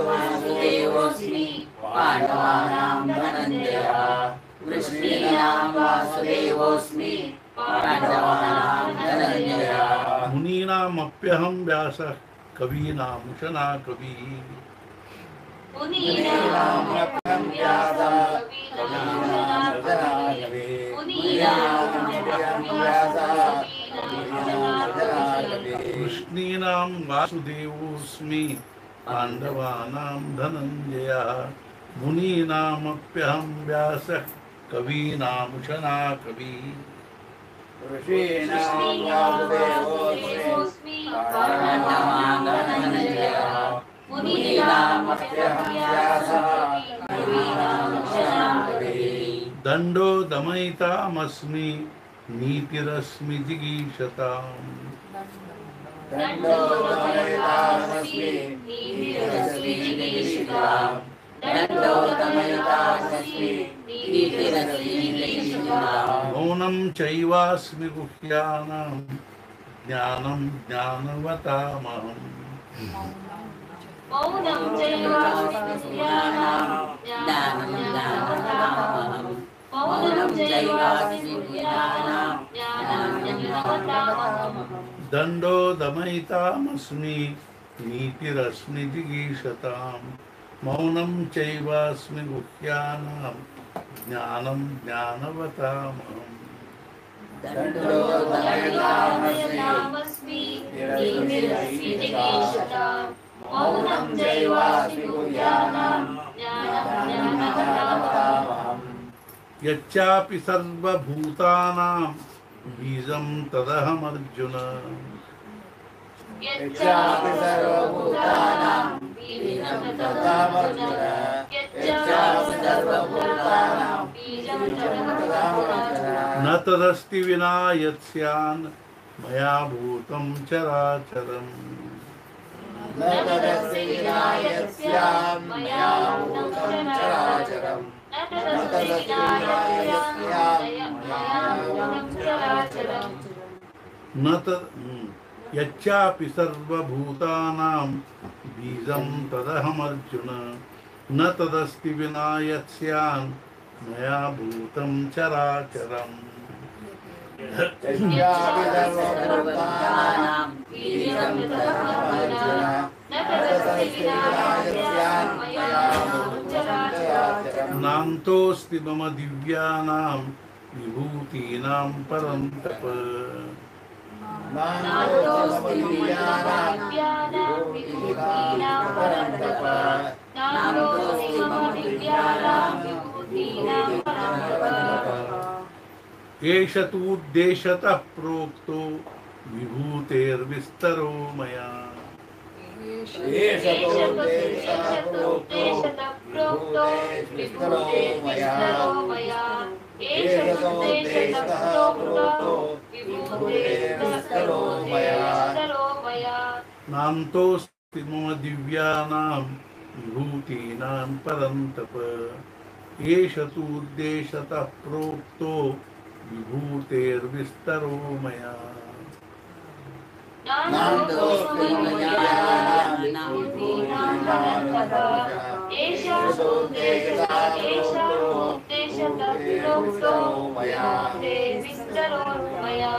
वासुदेवोऽस्मि पाण्डवानां धनञ्जयः कृष्णीनां वासुदेवोऽस्मि पाण्डवानां धनञ्जयः मुनीनामप्यहं व्यासः कवीनामुशना कविः मुनीनामप्यहं व्यासः कृष्णीनां वासुदेवोऽस्मि पाण्डवानां धनञ्जयः मुनीनामप्यहं व्यासः कवीनामुशना कविः ऋषीणां वासुदेवोऽस्मि पाण्डवानां धनञ्जयः मुनीनामप्यहं व्यासः कवीनामुशना कविः दण्डो दमयितामस्मि नीतिरस्मि जिगीषताम् दण्डो दमयितामस्मि नीतिरस्मि जिगीषताम् दण्डो दमयितामस्मि नीतिरस्मि जिगीषताम् मौनं चैवास्मि गुह्यानां ज्ञानं ज्ञानवतामहम् मौनं चैवास्मि गुह्यानां ज्ञानं ज्ञानवतामहम् मौनं चैवास्मि गुह्यानां ज्ञानं ज्ञानवतामहम् दण्डो दमयितामस्मि नीतिरस्मि जिगीषताम् मौनं चैवास्मि गुह्यानां ज्ञानं ज्ञानवतामहम् दण्डो दमयितामस्मि नीतिरस्मि जिगीषताम् मौनं चैवास्मि गुह्यानां ज्ञानं ज्ञानवतामहम् यच्चापि सर्वभूतानां बीजं तदहमर्जुन यच्चापि सर्वभूतानां बीजं तदहमर्जुन यच्चापि सर्वभूतानां बीजं तदहमर्जुन न तदस्ति विना यत्स्यान् मया भूतं चराचरम् न तदस्ति विना यत्स्यान् मया भूतं चराचरम् न तदस्ति विना यत्स्यान् मया भूतं चराचरम् न यच्चापि सर्वभूतानां बीजं तदहमर्जुन न तदस्ति विना यत्स्यान् मया भूतं चराचरम् यच्चापि सर्वभूतानां बीजं तदहमर्जुन न तदस्ति विना यत्स्यान् मया भूतं चराचरम् नान्तोऽस्ति मम दिव्यानां विभूतीनां परन्तप नान्तोऽस्ति दिव्यानां विभूतीनां परन्तप नान्तोऽस्ति मम दिव्यानां विभूतीनां परन्तप एष तूद्देशतः प्रोक्तो विभूतेर्विस्तरो मया एष तोद्देशतः प्रोक्तो विभूतेर्विस्तरो मया एष तोद्देशतः प्रोक्तो विभूतेर्विस्तरो मया नान्तोऽस्ति मम दिव्यानां विभूतीनां परन्तप एष तूद्देशतः प्रोक्तो विभूतेर्विस्तरो मया नान्तोऽस्ति मम दिव्यानां विभूतीनां परन्तप एष तोद्देशतः प्रोक्तो विभूतेर्विस्तरो मया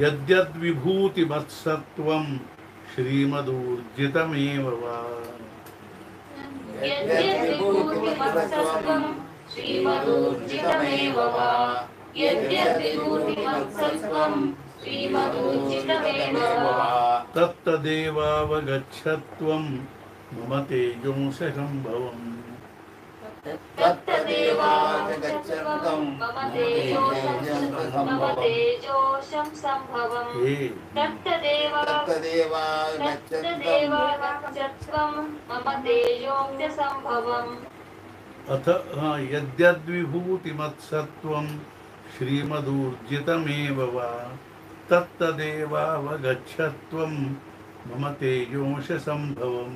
यद्यद्विभूतिमत्सत्त्वं श्रीमदूर्जितमेव वा यद्यद्विभूतिमत्सत्त्वं श्रीमदूर्जितमेव वा यद्यद्विभूतिमत्सत्त्वं श्रीमदूर्जितमेव वा तत्तदेवावगच्छत्वं मम तेजोंससम्भवम् तत्तदेवावगच्छत्वं मम तेजोशं सम्भवम् तत्तदेवावगच्छत्वं मम तेजों सम्भवम् अथ यद्यद्विभूतिमत्सत्त्वं ಶ್ರೀಮದೂರ್ಜಿತಮೇವ ವಾ ತತ್ತದೇವಾವಗಚ್ಚತ್ವಂ ಮಮ ತೇಜೋಂಶ ಸಂಭವಂ.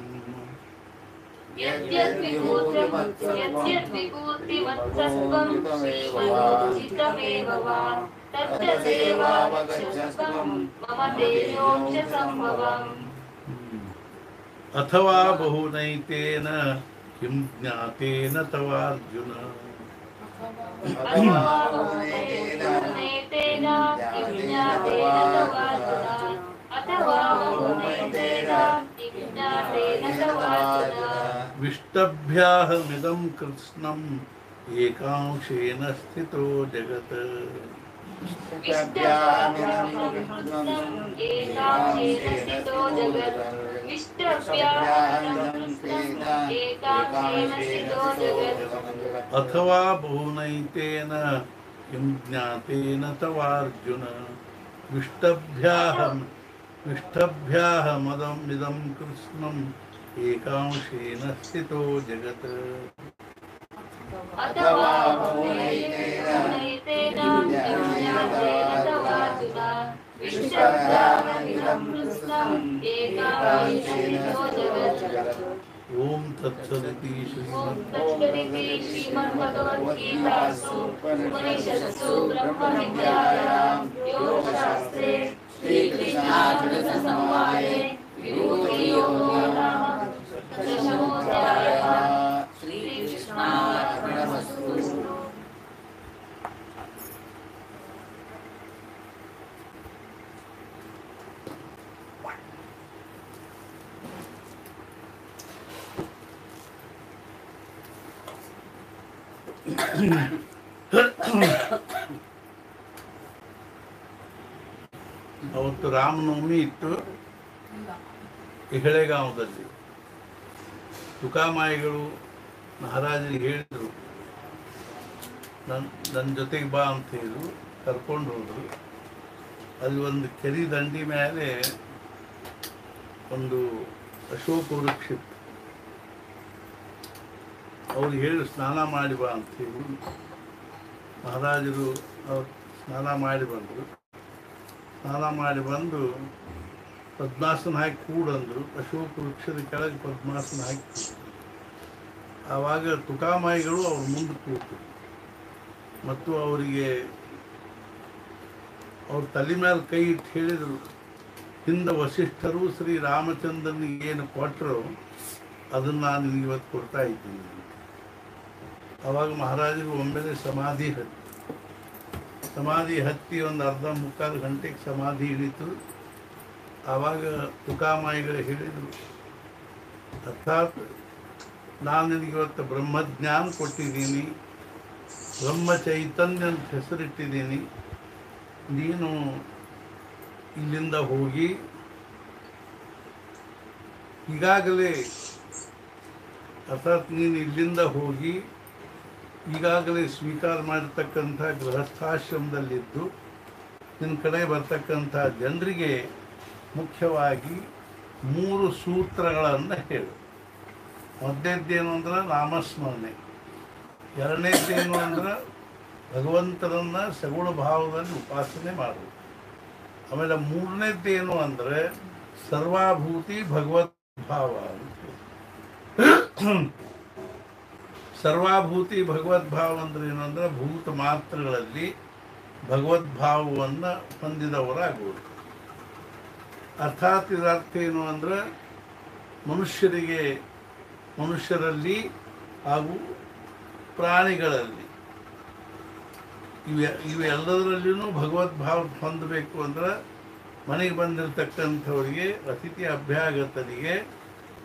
यद्यद्विभूतिमत्सत्त्वं श्रीमदूर्जितमेव वा तत्तदेवावगच्छत्वं मम तेजोंशसम्भवम्. अथवा बहुनैतेन किं ज्ञातेन तवार्जुन. अथवा बहुनैतेन किं ज्ञातेन तवार्जुन. अथवा बहुनैतेन किं ज्ञातेन तवार्जुन. विष्टभ्याहमिदं कृत्स्नम् एकांशेन स्थितो जगत्. अथवा बहुनैतेन किं ज्ञातेन तवार्जुन. विष्टभ्याहमिदं कृत्स्नम् एकांशेन स्थितो जगत्. अथवा बहुनैतेन किं ज्ञातेन तवार्जुन. विष्टभ्याहमिदं कृत्स्नम् एकांशेन स्थितो जगत्. ओम तत्सदिति श्रीमद्भगवद्गीतासु उपनिषत्सु ब्रह्मविद्यायां योगशास्त्रे श्रीकृष्णार्जुनसंवादे विभूतियोगो नाम दशमोऽध्यायः. श्रीकृष्णार्पणमस्तु. ಅವತ್ತು ರಾಮನವಮಿ ಇತ್ತು ಹೆಳೆಗಾಂವದಲ್ಲಿ. ತುಕಾಮಾಯಿಗಳು ಮಹಾರಾಜರಿಗೆ ಹೇಳಿದರು, ನನ್ನ ಜೊತೆಗೆ ಬಾ ಅಂತ ಹೇಳಿದ್ರು. ಕರ್ಕೊಂಡು ಹೋದರು. ಅಲ್ಲಿ ಒಂದು ಕೆರೆ ದಂಡಿ ಮೇಲೆ ಒಂದು ಅಶೋಕ ವೃಕ್ಷ ಇತ್ತು. ಅವ್ರು ಹೇಳಿ ಸ್ನಾನ ಮಾಡಿ ಬಾ ಅಂತ ಹೇಳಿ ಮಹಾರಾಜರು ಅವ್ರು ಸ್ನಾನ ಮಾಡಿ ಬಂದರು. ಸ್ನಾನ ಮಾಡಿ ಬಂದು ಪದ್ಮಾಸನ ಹಾಕಿ ಕೂಡಂದರು. ಅಶೋಕ ವೃಕ್ಷದ ಕೆಳಗೆ ಪದ್ಮಾಸನ ಹಾಕಿ ಕೂತು. ಆವಾಗ ತುಕಾಮಾಯಿಗಳು ಅವ್ರ ಮುಂದೆ ಕೂತು ಮತ್ತು ಅವರಿಗೆ ಅವ್ರ ತಲೆ ಮೇಲೆ ಕೈ ಇಟ್ಟು ಹೇಳಿದರು, ಹಿಂದೆ ವಸಿಷ್ಠರು ಶ್ರೀ ರಾಮಚಂದ್ರನಿಗೆ ಏನು ಕೊಟ್ಟರು ಅದನ್ನು ನಾನು ಇವತ್ತು ಕೊಡ್ತಾ ಇದ್ದೀನಿ. ಆವಾಗ ಮಹಾರಾಜರು ಒಮ್ಮೆಲೆ ಸಮಾಧಿ ಹತ್ತಿ ಒಂದು ಅರ್ಧ ಮುಕ್ಕಾಲು ಗಂಟೆಗೆ ಸಮಾಧಿ ಇಳಿತು. ಆವಾಗ ತುಕಾಮಾಯಿಗಳು ಹೇಳಿದರು, ಅರ್ಥಾತ್ ನಾನು ನಿನಗಿವತ್ತು ಬ್ರಹ್ಮಜ್ಞಾನ ಕೊಟ್ಟಿದ್ದೀನಿ, ಬ್ರಹ್ಮ ಚೈತನ್ಯ ಅಂತ ಹೆಸರಿಟ್ಟಿದ್ದೀನಿ. ನೀನು ಇಲ್ಲಿಂದ ಹೋಗಿ ಈಗಾಗಲೇ ಅರ್ಥಾತ್ ನೀನು ಇಲ್ಲಿಂದ ಹೋಗಿ ಈಗಾಗಲೇ ಸ್ವೀಕಾರ ಮಾಡಿರ್ತಕ್ಕಂಥ ಗೃಹಸ್ಥಾಶ್ರಮದಲ್ಲಿದ್ದು ನಿನ್ನ ಕಡೆ ಬರ್ತಕ್ಕಂಥ ಜನರಿಗೆ ಮುಖ್ಯವಾಗಿ 3 ಸೂತ್ರಗಳನ್ನು ಹೇಳು. ಮೊದಲನೇದ್ದೇನು ಅಂದ್ರೆ ನಾಮಸ್ಮರಣೆ, ಎರಡನೇದ್ದೇನು ಅಂದ್ರೆ ಭಗವಂತನನ್ನ ಸಗುಣ ಭಾವದಲ್ಲಿ ಉಪಾಸನೆ ಮಾಡು. ಆಮೇಲೆ ಮೂರನೇದ್ದೇನು ಅಂದರೆ ಸರ್ವಾಭೂತಿ ಭಗವತ್ ಭಾವ. ಸರ್ವಾಭೂತಿ ಭಗವದ್ಭಾವ ಅಂದ್ರೆ ಏನು ಅಂದರೆ ಭೂತ ಮಾತ್ರಗಳಲ್ಲಿ ಭಗವದ್ಭಾವವನ್ನು ಹೊಂದಿದವರಾಗುವುದು. ಅರ್ಥಾತ್ ಇದರ್ಥ ಏನು ಅಂದರೆ ಮನುಷ್ಯರಲ್ಲಿ ಹಾಗೂ ಪ್ರಾಣಿಗಳಲ್ಲಿ ಇವೆಲ್ಲದರಲ್ಲಿಯೂ ಭಗವದ್ಭಾವ ಹೊಂದಬೇಕು ಅಂದ್ರೆ ಮನೆಗೆ ಬಂದಿರತಕ್ಕಂಥವರಿಗೆ ಅತಿಥಿ ಅಭ್ಯಾಗತನಿಗೆ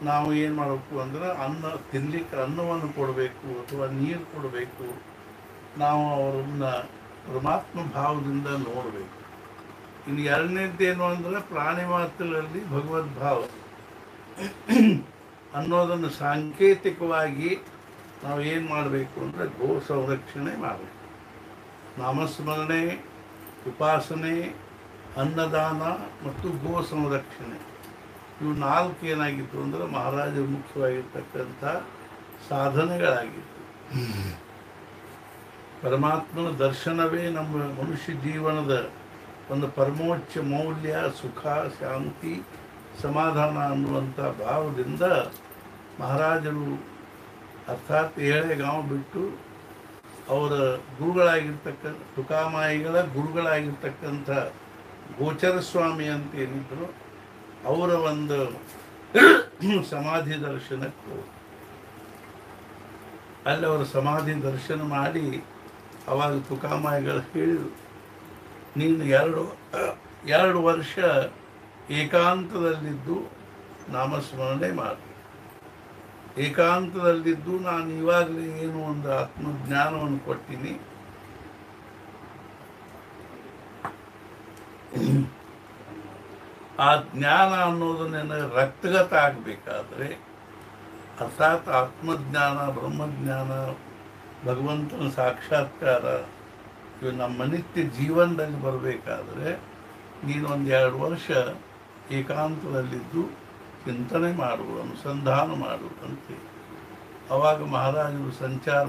ನಾವು ಏನು ಮಾಡಬೇಕು ಅಂದ್ರೆ ತಿನ್ನಲಿಕ್ಕೆ ಅನ್ನವನ್ನು ಕೊಡಬೇಕು ಅಥವಾ ನೀರು ಕೊಡಬೇಕು. ನಾವು ಅವರನ್ನು ಪರಮಾತ್ಮ ಭಾವದಿಂದ ನೋಡಬೇಕು. ಇನ್ನು ಎರಡನೇದ್ದೇನು ಅಂದರೆ ಪ್ರಾಣಿ ಮಾತ್ರಗಳಲ್ಲಿ ಭಗವದ್ಭಾವ ಅನ್ನೋದನ್ನು ಸಾಂಕೇತಿಕವಾಗಿ ನಾವು ಏನು ಮಾಡಬೇಕು ಅಂದರೆ ಗೋ ಸಂರಕ್ಷಣೆ ಮಾಡಬೇಕು. ನಾಮಸ್ಮರಣೆ, ಉಪಾಸನೆ, ಅನ್ನದಾನ ಮತ್ತು ಗೋ ಸಂರಕ್ಷಣೆ ಇವು 4 ಏನಾಗಿತ್ತು ಅಂದರೆ ಮಹಾರಾಜರು ಮುಖ್ಯವಾಗಿರ್ತಕ್ಕಂಥ ಸಾಧನೆಗಳಾಗಿತ್ತು. ಪರಮಾತ್ಮನ ದರ್ಶನವೇ ನಮ್ಮ ಮನುಷ್ಯ ಜೀವನದ ಒಂದು ಪರಮೋಚ್ಚ ಮೌಲ್ಯ, ಸುಖ, ಶಾಂತಿ, ಸಮಾಧಾನ ಅನ್ನುವಂಥ ಭಾವದಿಂದ ಮಹಾರಾಜರು ಅರ್ಥಾತ್ ಏಳೆಗಾಂವ್ ಬಿಟ್ಟು ಅವರ ಗುರುಗಳಾಗಿರ್ತಕ್ಕಂಥ ತುಕಾಮಾಯಿಗಳ ಗುರುಗಳಾಗಿರ್ತಕ್ಕಂಥ ಗೋಚರ ಸ್ವಾಮಿ ಅಂತ ಏನಿದ್ರು ಅವರ ಒಂದು ಸಮಾಧಿ ದರ್ಶನಕ್ಕೂ ಅಲ್ಲಿ ಅವರ ಸಮಾಧಿ ದರ್ಶನ ಮಾಡಿ ಅವಾಗ ತುಕಾಮಾಯಿಗಳು ಹೇಳಿದರು, ನೀನು ಎರಡು ವರ್ಷ ಏಕಾಂತದಲ್ಲಿದ್ದು ನಾಮಸ್ಮರಣೆ ಮಾಡು. ಏಕಾಂತದಲ್ಲಿದ್ದು ನಾನು ಇವಾಗಲೇ ಏನು ಒಂದು ಆತ್ಮಜ್ಞಾನವನ್ನು ಕೊಟ್ಟಿನಿ, ಆ ಜ್ಞಾನ ಅನ್ನೋದು ನನಗೆ ರಕ್ತಗತ ಆಗಬೇಕಾದ್ರೆ ಅರ್ಥಾತ್ ಆತ್ಮಜ್ಞಾನ, ಬ್ರಹ್ಮಜ್ಞಾನ, ಭಗವಂತನ ಸಾಕ್ಷಾತ್ಕಾರ ಇವು ನಮ್ಮ ನಿತ್ಯ ಜೀವನದಲ್ಲಿ ಬರಬೇಕಾದ್ರೆ ನೀನು 2 ವರ್ಷ ಏಕಾಂತದಲ್ಲಿದ್ದು ಚಿಂತನೆ ಮಾಡು, ಅನುಸಂಧಾನ ಮಾಡು ಅಂತ. ಅವಾಗ ಮಹಾರಾಜರು ಸಂಚಾರ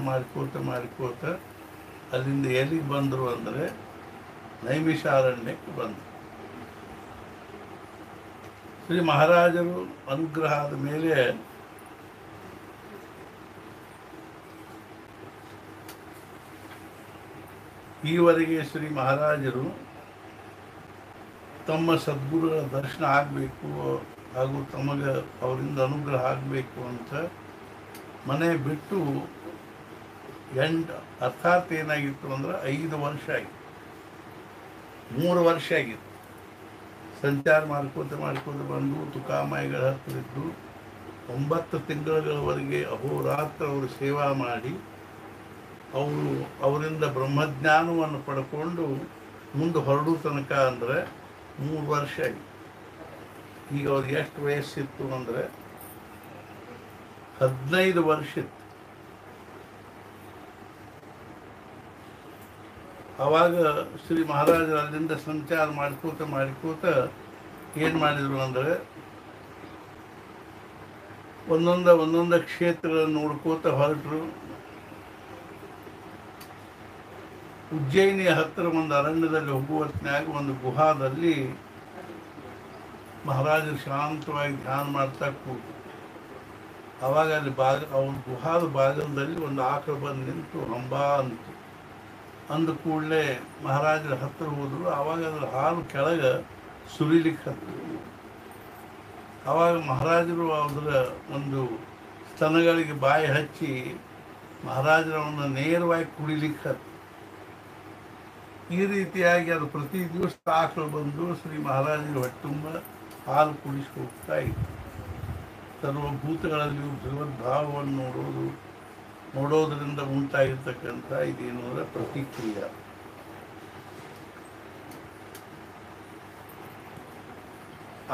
ಮಾಡ್ಕೋತ ಅಲ್ಲಿಂದ ಎಲ್ಲಿಗೆ ಬಂದರು ಅಂದರೆ ನೈಮಿಷಾರಣ್ಯಕ್ಕೆ ಬಂದರು. ಶ್ರೀ ಮಹಾರಾಜರು ಅನುಗ್ರಹ ಆದ ಮೇಲೆ ಈವರೆಗೆ ಶ್ರೀ ಮಹಾರಾಜರು ತಮ್ಮ ಸದ್ಗುರುಗಳ ದರ್ಶನ ಆಗಬೇಕು ಹಾಗೂ ತಮಗೆ ಅವರಿಂದ ಅನುಗ್ರಹ ಆಗಬೇಕು ಅಂತ ಮನೆ ಬಿಟ್ಟು ಅರ್ಥಾತ್ ಏನಾಗಿತ್ತು ಅಂದ್ರೆ 5 ವರ್ಷ ಆಗಿತ್ತು, 3 ವರ್ಷ ಆಗಿತ್ತು. ಸಂಚಾರ ಮಾಡ್ಕೋತ ಬಂದು ತುಕಾಮಾಯಿಗಳ ಹತ್ತಿರದ್ದು 9 ತಿಂಗಳವರೆಗೆ ಅಹೋರಾತ್ರ ಅವರು ಸೇವಾ ಮಾಡಿ ಅವರಿಂದ ಬ್ರಹ್ಮಜ್ಞಾನವನ್ನು ಪಡ್ಕೊಂಡು ಮುಂದೆ ಹೊರಡೋ ತನಕ ಅಂದರೆ 3 ವರ್ಷ ಆಗಿ. ಈಗ ಅವ್ರಿಗೆ ಎಷ್ಟು ವಯಸ್ಸಿತ್ತು ಅಂದರೆ 15 ವರ್ಷ ಇತ್ತು. ಆವಾಗ ಶ್ರೀ ಮಹಾರಾಜರು ಅಲ್ಲಿಂದ ಸಂಚಾರ ಮಾಡ್ಕೋತ ಏನು ಮಾಡಿದರು ಅಂದರೆ ಒಂದೊಂದು ಕ್ಷೇತ್ರಗಳನ್ನು ನೋಡ್ಕೋತ ಹೊರಟರು. ಉಜ್ಜಯಿನಿ ಹತ್ತಿರ ಒಂದು ಅರಣ್ಯದಲ್ಲಿ ಹೋಗುವತ್ನಾಗ ಒಂದು ಗುಹಾದಲ್ಲಿ ಮಹಾರಾಜರು ಶಾಂತವಾಗಿ ಧ್ಯಾನ ಮಾಡ್ತಾ ಕೂತು. ಆವಾಗ ಅಲ್ಲಿ ಅವ್ರ ಗುಹಾದ ಭಾಗದಲ್ಲಿ ಒಂದು ಆಕಳ ಬಂದು ನಿಂತು ಹಂಬಾ ಅಂತು. ಅಂದ ಕೂಡಲೇ ಮಹಾರಾಜರ ಹತ್ತಿರ ಹೋದರು. ಆವಾಗ ಅದ್ರ ಹಾಲು ಕೆಳಗೆ ಸುರಿಲಿಕ್ಕೆ ಹತ್ತಿರು. ಆವಾಗ ಮಹಾರಾಜರು ಅದರ ಒಂದು ಸ್ತನಗಳಿಗೆ ಬಾಯಿ ಹಚ್ಚಿ ಮಹಾರಾಜರವನ್ನು ನೇರವಾಗಿ ಕುಡಿಲಿಕ್ಕೆ ಹತ್ತು. ಈ ರೀತಿಯಾಗಿ ಅದು ಪ್ರತಿ ದಿವಸ ಆಕಳು ಬಂದು ಶ್ರೀ ಮಹಾರಾಜರ ಹೊಟ್ಟೆಂಬ ಹಾಲು ಕುಡಿಸಿ ಹೋಗ್ತಾ ಇತ್ತು. ಸರ್ವಭೂತಗಳಲ್ಲಿಯೂ ಭಗವದ್ಭಾವವನ್ನು ನೋಡೋದರಿಂದ ಉಂಟಾಗಿರ್ತಕ್ಕಂಥ ಇದೇನು ಅಂದರೆ ಪ್ರತಿಕ್ರಿಯೆ.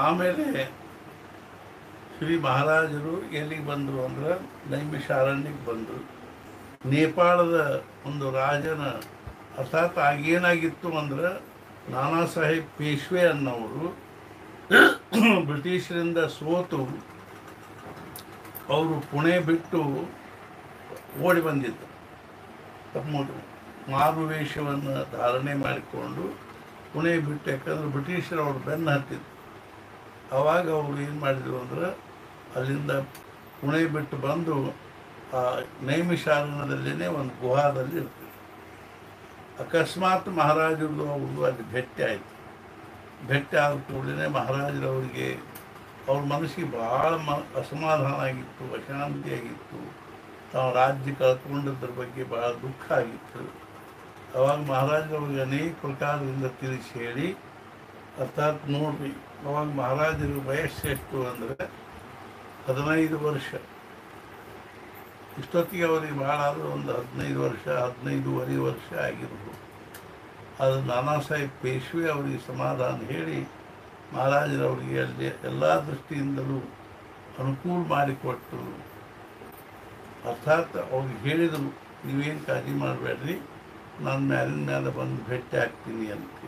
ಆಮೇಲೆ ಶ್ರೀ ಮಹಾರಾಜರು ಎಲ್ಲಿಗೆ ಬಂದರು ಅಂದ್ರೆ ನೈಮಿಷಾರಣ್ಯಕ್ಕೆ ಬಂದರು. ನೇಪಾಳದ ಒಂದು ರಾಜನ ಅರ್ಥಾತ್ ಆಗೇನಾಗಿತ್ತು ಅಂದ್ರೆ ನಾನಾ ಸಾಹೇಬ್ ಪೇಶ್ವೆ ಅನ್ನೋರು ಬ್ರಿಟಿಷರಿಂದ ಸೋತು ಅವರು ಪುಣೆ ಬಿಟ್ಟು ಓಡಿ ಬಂದಿದ್ದರು. ತಮ್ಮ ಮಾರುವೇಷವನ್ನು ಧಾರಣೆ ಮಾಡಿಕೊಂಡು ಪುಣೆ ಬಿಟ್ಟು, ಯಾಕಂದ್ರೆ ಬ್ರಿಟಿಷರು ಅವ್ರು ಬೆನ್ನು ಹತ್ತಿದ್ರು. ಆವಾಗ ಅವರು ಏನು ಮಾಡಿದರು ಅಂದ್ರೆ ಅಲ್ಲಿಂದ ಪುಣೆ ಬಿಟ್ಟು ಬಂದು ಆ ನೈಮಿಷಾರಣ್ಯದಲ್ಲೇ ಒಂದು ಗುಹಾದಲ್ಲಿ ಇರ್ತಾರೆ. ಅಕಸ್ಮಾತ್ ಮಹಾರಾಜರು ಅವರು ಅಲ್ಲಿ ಭೇಟಿ ಆಯಿತು. ಭೇಟಿ ಆದ ಕೂಡಲೇ ಮಹಾರಾಜರವರಿಗೆ ಅವ್ರ ಮನಸ್ಸಿಗೆ ಭಾಳ ಅಸಮಾಧಾನ ಆಗಿತ್ತು, ಅಶಾಂತಿಯಾಗಿತ್ತು. ತಾವು ರಾಜ್ಯ ಕಳ್ಕೊಂಡಿದ್ರ ಬಗ್ಗೆ ಭಾಳ ದುಃಖ ಆಗಿತ್ತು. ಅವಾಗ ಮಹಾರಾಜರವ್ರಿಗೆ ಅನೇಕ ಪ್ರಕಾರದಿಂದ ತಿಳಿಸಿ ಹೇಳಿ, ಅರ್ಥಾತ್ ನೋಡ್ರಿ, ಅವಾಗ ಮಹಾರಾಜರ ವಯಸ್ಸು ಎಷ್ಟು ಅಂದರೆ 15 ವರ್ಷ. ಇಷ್ಟೊತ್ತಿಗೆ ಅವರಿಗೆ ಭಾಳ ಆದರೂ ಒಂದು 15 ವರ್ಷ, 15.5 ವರ್ಷ ಆಗಿರ್ಬೋದು. ಅದು ನಾನಾ ಸಾಹೇಬ್ ಪೇಶ್ವೆ ಅವರಿಗೆ ಸಮಾಧಾನ ಹೇಳಿ ಮಹಾರಾಜರವರಿಗೆ ಅಲ್ಲಿ ಎಲ್ಲ ದೃಷ್ಟಿಯಿಂದಲೂ ಅನುಕೂಲ ಮಾಡಿಕೊಟ್ಟು, ಅರ್ಥಾತ್ ಅವ್ರಿಗೆ ಹೇಳಿದರು, ನೀವೇನು ಕಾಳಜಿ ಮಾಡಬೇಡ್ರಿ, ನಾನು ಮ್ಯಾಲಿನ ಮೇಲೆ ಬಂದು ಭೇಟಿ ಆಗ್ತೀನಿ ಅಂತ.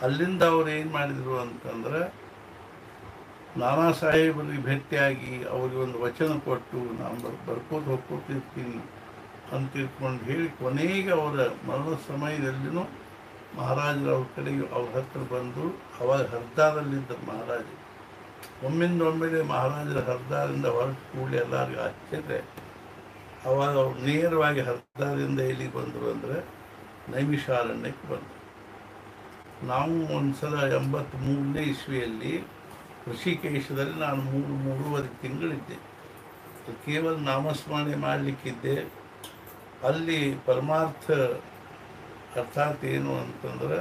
ಅಲ್ಲಿಂದ ಅವ್ರು ಏನು ಮಾಡಿದರು ಅಂತಂದ್ರೆ ನಾನಾ ಸಾಹೇಬರಿಗೆ ಭೇಟಿಯಾಗಿ ಅವ್ರಿಗೆ ಒಂದು ವಚನ ಕೊಟ್ಟು, ನಾನು ಬರ್ಕೋತ ಹೋಗ್ಕೋತಿರ್ತೀನಿ, ಅಂತ ತಿಳ್ಕೊಂಡು ಹೇಳಿ ಕೊನೆಗೆ ಅವರ ಮರಣದ ಸಮಯದಲ್ಲಿನೂ ಮಹಾರಾಜರು ಅವ್ರ ಕಡೆಗೆ ಅವ್ರ ಹತ್ರ ಬಂದು ಅವಾಗ ಹರ್ದಾರಲ್ಲಿದ್ದ ಮಹಾರಾಜ ಒಮ್ಮೆಲೆ ಮಹಾರಾಜರ ಹರ್ದಾರಿಂದ ಹೊರಟು ಕೂಡಲೇ ಎಲ್ಲರಿಗೂ ಆಶ್ಚರ್ಯ. ಅವಾಗ ಅವ್ರು ನೇರವಾಗಿ ಹರ್ದಾರದಿಂದ ಎಲ್ಲಿಗೆ ಬಂದರು ಅಂದರೆ ನೈಮಿಷಾರಣ್ಯಕ್ಕೆ ಬಂದರು. ನಾವು ಒಂದು ಸಲ 83ನೇ ಇಸ್ವಿಯಲ್ಲಿ ಋಷಿಕೇಶದಲ್ಲಿ ನಾನು 3.5 ತಿಂಗಳಿದ್ದೆ. ಕೇವಲ ನಾಮಸ್ಮರಣೆ ಮಾಡಲಿಕ್ಕಿದ್ದೆ. ಅಲ್ಲಿ ಪರಮಾರ್ಥ ಅರ್ಥಾತ್ ಏನು ಅಂತಂದ್ರೆ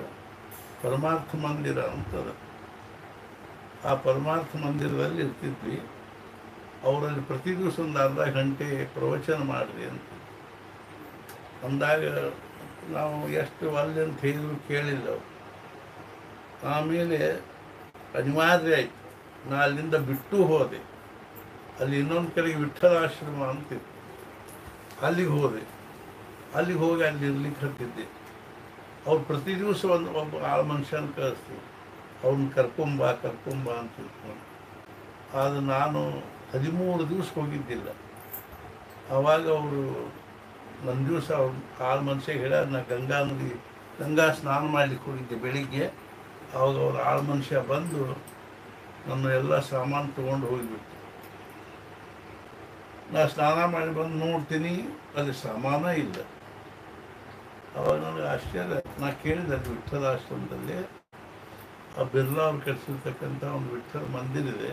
ಪರಮಾರ್ಥ ಮಂದಿರ ಅಂತದ. ಆ ಪರಮಾರ್ಥ ಮಂದಿರದಲ್ಲಿ ಇರ್ತಿದ್ವಿ. ಅವರಲ್ಲಿ ಪ್ರತಿ ದಿವಸ ಒಂದು ಅರ್ಧ ಗಂಟೆ ಪ್ರವಚನ ಮಾಡಿರಿ ಅಂತ ಅಂದಾಗ ನಾವು ಎಷ್ಟು ಅಲ್ಲಿ ಅಂತ ಹೇಳಿದ್ರು ಕೇಳಿಲ್ಲ ಅವರು. ಆಮೇಲೆ ಅನಿವಾರ್ಯ ಆಯಿತು, ನಾ ಅಲ್ಲಿಂದ ಬಿಟ್ಟು ಹೋದೆ. ಅಲ್ಲಿ ಇನ್ನೊಂದು ಕಡೆಗೆ ವಿಠ್ಠಲಾಶ್ರಮ ಅಂತಿತ್ತು, ಅಲ್ಲಿಗೆ ಹೋದೆ. ಅಲ್ಲಿಗೆ ಹೋಗಿ ಅಲ್ಲಿ ಇರ್ಲಿಕ್ಕೆ ಹತ್ತಿದ್ದೆ. ಅವ್ರು ಪ್ರತಿ ದಿವಸ ಒಬ್ಬ ಆಳ ಮನುಷ್ಯನ ಕಳಿಸ್ತೀವಿ, ಅವ್ರನ್ನ ಕರ್ಕೊಂಬ ಅಂತ ತಿಳ್ಕೊಂಡು. ಆದರೆ ನಾನು 13 ದಿವಸ ಹೋಗಿದ್ದಿಲ್ಲ. ಆವಾಗ ಅವರು ಒಂದು ದಿವಸ ಅವ್ರು ಆಳ ಮನುಷ್ಯ ಹೇಳ್ಯಾರ, ನಾ ಗಂಗಾ ಸ್ನಾನ ಮಾಡ್ಲಿಕ್ಕೆ ಹೋಗಿದ್ದೆ ಬೆಳಿಗ್ಗೆ. ಆವಾಗ ಅವ್ರು ಆಳ ಮನುಷ್ಯ ಬಂದು ನನ್ನ ಎಲ್ಲ ಸಾಮಾನು ತೊಗೊಂಡು ಹೋಗಿಬಿಟ್ಟು. ನಾ ಸ್ನಾನ ಮಾಡಿ ಬಂದು ನೋಡ್ತೀನಿ, ಅಲ್ಲಿ ಸಾಮಾನೇ ಇಲ್ಲ. ಅವಾಗ ನನಗೆ ಆಶ್ಚರ್ಯ. ನಾ ಕೇಳಿದೆ, ಅಲ್ಲಿ ವಿಠ್ಠಲಾಶ್ರಮದಲ್ಲಿ ಆ ಬಿರ್ಲಾ ಅವ್ರು ಕಟ್ಟಿಸಿರ್ತಕ್ಕಂಥ ಒಂದು ವಿಠ್ಠಲ ಮಂದಿರ ಇದೆ.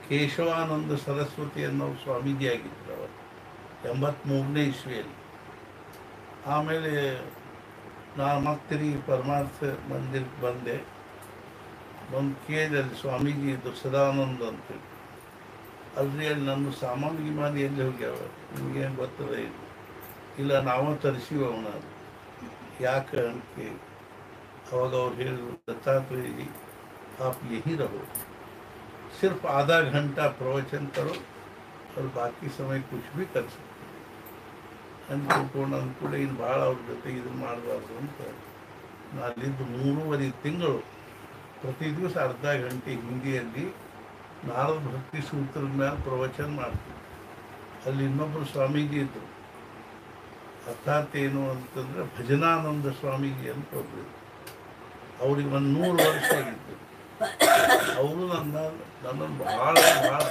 ಕೇಶವಾನಂದ ಸರಸ್ವತಿ ಅನ್ನೋ ಸ್ವಾಮೀಜಿ ಆಗಿದ್ದರು ಅವರು 83ನೇ ಇಸ್ವಿಯಲ್ಲಿ. ಆಮೇಲೆ ನಾನು ಮತ್ತೆ ಪರಮಾರ್ಥ ಮಂದಿರಕ್ಕೆ ಬಂದೆ. ಒಂದು ಕೇಳಿದಲ್ಲಿ ಸ್ವಾಮೀಜಿ ಇದ್ದು ಸದಾನಂದ ಅಂತೇಳಿ. ಅಲ್ರಿ ಅಲ್ಲಿ ನನ್ನ ಸಾಮಾನು ಗಿಮಾನು ಎಲ್ಲಿ ಹೋಗ್ಯಾವ ನಿಮಗೇನು ಗೊತ್ತದ? ಇಲ್ಲ ನಾವೇ ತರಿಸಿವ ಅವನ. ಯಾಕೆ ಅಂತ ಕೇಳಿ ಅವಾಗ ಅವ್ರು ಹೇಳಿದ್ರು, दत्तात्रेय जी आप यहीं रहो, सिर्फ आधा घंटा प्रवचन करो और बाकी समय कुछ भी कर सकते ಅಂದ್ಕೊಂಡು ಅಂದ್ಕೂಡ ಇನ್ನು ಭಾಳ ಅವ್ರ ಜೊತೆ ಇದನ್ನು ಮಾಡಬಾರ್ದು ಅಂತ ನಾನು ಅಲ್ಲಿದ್ದು 3.5 ತಿಂಗಳು ಪ್ರತಿ ದಿವಸ ಅರ್ಧ ಗಂಟೆ ಹಿಂದಿಯಲ್ಲಿ ನಾರದ ಭಕ್ತಿ ಸೂತ್ರದ ಮೇಲೆ ಪ್ರವಚನ ಮಾಡ್ತೀವಿ. ಅಲ್ಲಿ ಇನ್ನೊಬ್ಬರು ಸ್ವಾಮೀಜಿ ಇದ್ದರು. ಅರ್ಥಾತ್ ಏನು ಅಂತಂದರೆ ಭಜನಾನಂದ ಸ್ವಾಮೀಜಿ ಅಂತ ಒಬ್ಬರು. ಅವ್ರಿಗೆ 100 ವರ್ಷ ಆಗಿತ್ತು. ಅವರು ನನ್ನನ್ನು ಭಾಳ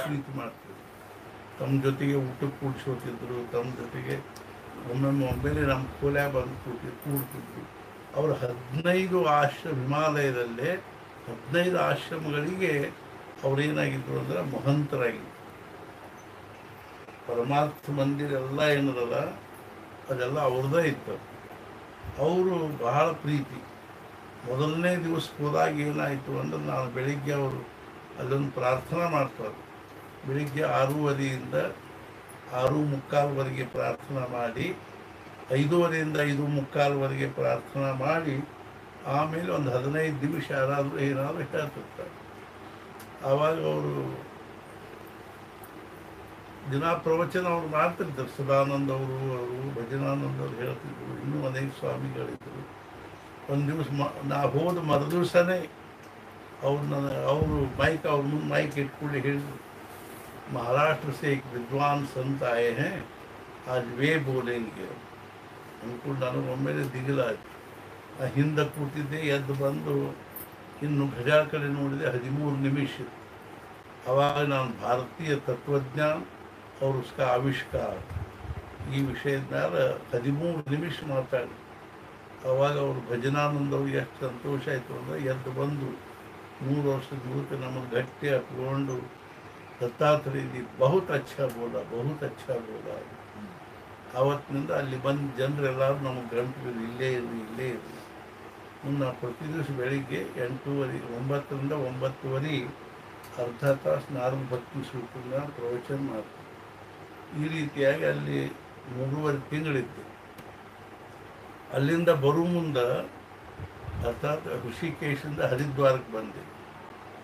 ಪ್ರೀತಿ ಮಾಡ್ತಿದ್ರು. ತಮ್ಮ ಜೊತೆಗೆ ಊಟಕ್ಕೆ ಕೂಡಿಸೋತಿದ್ರು. ತಮ್ಮ ಜೊತೆಗೆ ಒಮ್ಮೆಲೆ ನಮ್ಮ ಕೋಲ್ಯ ಬಂದು ಕೂಡ್ತಿದ್ರು. ಅವರು 15 ಆಶ್ರಮ, ಹಿಮಾಲಯದಲ್ಲೇ 15 ಆಶ್ರಮಗಳಿಗೆ ಅವರೇನಾಗಿದ್ರು ಅಂದರೆ ಮಹಂತರಾಗಿದ್ದರು. ಪರಮಾರ್ಥ ಮಂದಿರ ಎಲ್ಲ ಏನದಲ್ಲ ಅದೆಲ್ಲ ಅವ್ರದ್ದೇ ಇತ್ತು. ಅವರು ಬಹಳ ಪ್ರೀತಿ. ಮೊದಲನೇ ದಿವಸಕ್ಕೆ ಹೋದಾಗ ಏನಾಯಿತು ಅಂದ್ರೆ, ನಾನು ಬೆಳಿಗ್ಗೆ ಅವರು ಅಲ್ಲೊಂದು ಪ್ರಾರ್ಥನಾ ಮಾಡ್ತಾರೆ. ಬೆಳಿಗ್ಗೆ 6:30ಯಿಂದ 6:45ವರೆಗೆ ಪ್ರಾರ್ಥನಾ ಮಾಡಿ, 5:30ಯಿಂದ 5:45ವರೆಗೆ ಪ್ರಾರ್ಥನಾ ಮಾಡಿ, ಆಮೇಲೆ ಒಂದು 15 ನಿಮಿಷ ಯಾರಾದರೂ ಏನಾದರೂ ಹೇಳ್ತಿರ್ತಾರೆ. ಆವಾಗ ಅವರು ದಿನ ಪ್ರವಚನ ಅವ್ರು ಮಾಡ್ತಿರ್ತಾರೆ. ಸದಾನಂದ ಅವರು ಭಜನಾನಂದ ಅವರು ಹೇಳ್ತಿದ್ರು. ಇನ್ನೂ ಅನೇಕ ಸ್ವಾಮಿಗಳಿದ್ದರು. ಒಂದು ದಿವಸ ನಾ ಹೋದ ಮರುದಿವಸನೇ ಅವರು ಅವ್ರ ಮುಂದೆ ಮೈಕ್ ಇಟ್ಕೊಂಡು ಹೇಳಿದ್ರು, महाराष्ट्र से एक विद्वान संत आए हैं, आज वे बोलेंगे ಅಂದ್ಕೊಂಡು ನನಗೆ ಒಮ್ಮೆಲೆ ದಿಗಿಲಾಯಿತು. ಹಿಂದೆ ಕೂತಿದ್ದೆ, ಎದ್ದು ಬಂದು ಇನ್ನು ಗಜಾ ಕಡೆ ನೋಡಿದೆ, 13 ನಿಮಿಷ. ಆವಾಗ ನಾನು ಭಾರತೀಯ ತತ್ವಜ್ಞಾನ और उसका ಆವಿಷ್ಕಾರ ಈ ವಿಷಯದ ಮೇಲೆ 13 ನಿಮಿಷ ಮಾತಾಡಿ. ಆವಾಗ ಅವರು ಭಜನಾನಂದ ಅವ್ರಿಗೆ ಎಷ್ಟು ಸಂತೋಷ ಆಯಿತು ಅಂದರೆ, ಎದ್ದು ಬಂದು 3 ವರ್ಷದ ಮೂಲಕ ನಮಗೆ ಗಟ್ಟಿ ಹಾಕ್ಕೊಂಡು, दत्तात्रेय जी बहुत अच्छा बोला, बहुत अच्छा बोला. ಆವತ್ತಿನಿಂದ ಅಲ್ಲಿ ಬಂದು ಜನರೆಲ್ಲರೂ ನಮಗೆ ಗಂಟು ಇಲ್ಲೇ ಇರಲಿ. ನಾವು ಪ್ರತಿ ದಿವಸ ಬೆಳಿಗ್ಗೆ 9ರಿಂದ 9:30 ಅರ್ಧ ತಾಸು ನಾರದ ಭಕ್ತಿ ಸೂತ್ರದ ಪ್ರವಚನ ಮಾಡ್ತೀವಿ. ಈ ರೀತಿಯಾಗಿ ಅಲ್ಲಿ 3.5 ತಿಂಗಳಿತ್ತು. ಅಲ್ಲಿಂದ ಬರೋ ಮುಂದೆ ಅರ್ಥಾತ್ ಋಷಿಕೇಶಿಂದ ಹರಿದ್ವಾರಕ್ಕೆ ಬಂದೆ.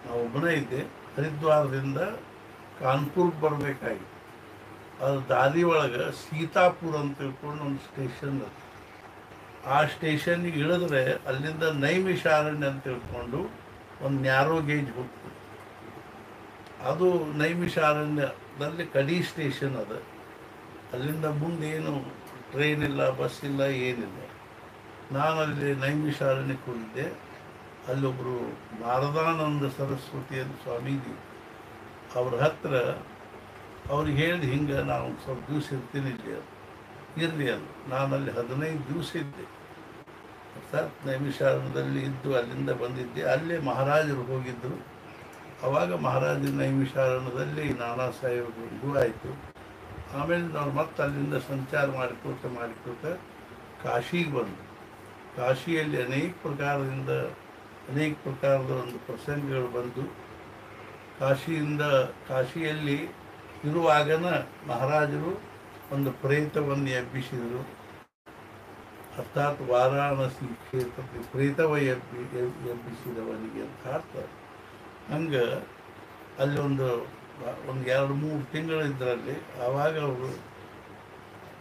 ನಾವು ಒಬ್ಬನೇ ಇದ್ದೆ. ಹರಿದ್ವಾರದಿಂದ ಕಾನ್ಪುರ್ಗೆ ಬರಬೇಕಾಗಿತ್ತು. ಅದು ದಾರಿ ಒಳಗೆ ಸೀತಾಪುರ ಅಂತ ತಿಳ್ಕೊಂಡು ಒಂದು ಸ್ಟೇಷನ್ ಅದು. ಆ ಸ್ಟೇಷನ್ನಿಗೆ ಇಳಿದ್ರೆ ಅಲ್ಲಿಂದ ನೈಮಿಷಾರಣ್ಯ ಅಂತ ತಿಳ್ಕೊಂಡು ಒಂದು ನ್ಯಾರೋ ಗೇಜ್ ಹೋಗ್ತದೆ. ಅದು ನೈಮಿಷಾರಣ್ಯದಲ್ಲಿ ಕಡಿ ಸ್ಟೇಷನ್ ಅದು. ಅಲ್ಲಿಂದ ಮುಂದೆ ಏನು ಟ್ರೈನ್ ಇಲ್ಲ, ಬಸ್ ಇಲ್ಲ, ಏನಿಲ್ಲ. ನಾನಲ್ಲಿ ನೈಮಿಷಾರಣ್ಯಕ್ಕೆ ಹೋಗಿದ್ದೆ. ಅಲ್ಲೊಬ್ಬರು ನಾರದಾನಂದ ಸರಸ್ವತಿ ಅಂತ ಸ್ವಾಮೀಜಿ ಅವ್ರ ಹತ್ರ ಅವ್ರಿಗೆ ಹೇಳಿದೆ, ಹಿಂಗೆ ನಾನು ಸ್ವಲ್ಪ ದಿವಸ ಇರ್ತೀನಿ ಇರಲಿ ಅದು. ನಾನಲ್ಲಿ 15 ದಿವಸ ಇದ್ದೆ. ಅರ್ಥಾತ್ ನೈಮಿಷಾರಣ್ಯದಲ್ಲಿ ಇದ್ದು ಅಲ್ಲಿಂದ ಬಂದಿದ್ದೆ. ಅಲ್ಲೇ ಮಹಾರಾಜರು ಹೋಗಿದ್ದರು. ಆವಾಗ ಮಹಾರಾಜರ ನೈಮಿಷಾರಣ್ಯದಲ್ಲಿ ನಾನಾ ಸಾಹೇಬರು ಇದು ಆಯಿತು. ಆಮೇಲೆ ನಾವು ಮತ್ತೆ ಅಲ್ಲಿಂದ ಸಂಚಾರ ಮಾಡಿಕೊತ ಕಾಶಿಗೆ ಬಂದು, ಕಾಶಿಯಲ್ಲಿ ಅನೇಕ ಪ್ರಕಾರದ ಒಂದು ಪ್ರಸಂಗಗಳು ಬಂದು, ಕಾಶಿಯಲ್ಲಿ ಇರುವಾಗನ ಮಹಾರಾಜರು ಒಂದು ಪ್ರೇತವನ್ನು ಎಬ್ಬಿಸಿದರು. ಅರ್ಥಾತ್ ವಾರಾಣಸಿ ಕ್ಷೇತ್ರಕ್ಕೆ ಪ್ರೇತವ ಎಬ್ಬಿಸಿದವನಿಗೆ ಅಂತ ಅರ್ಥ. ಹಂಗೆ ಅಲ್ಲಿ ಒಂದು 2-3 ತಿಂಗಳು ಇದರಲ್ಲಿ. ಆವಾಗ ಅವರು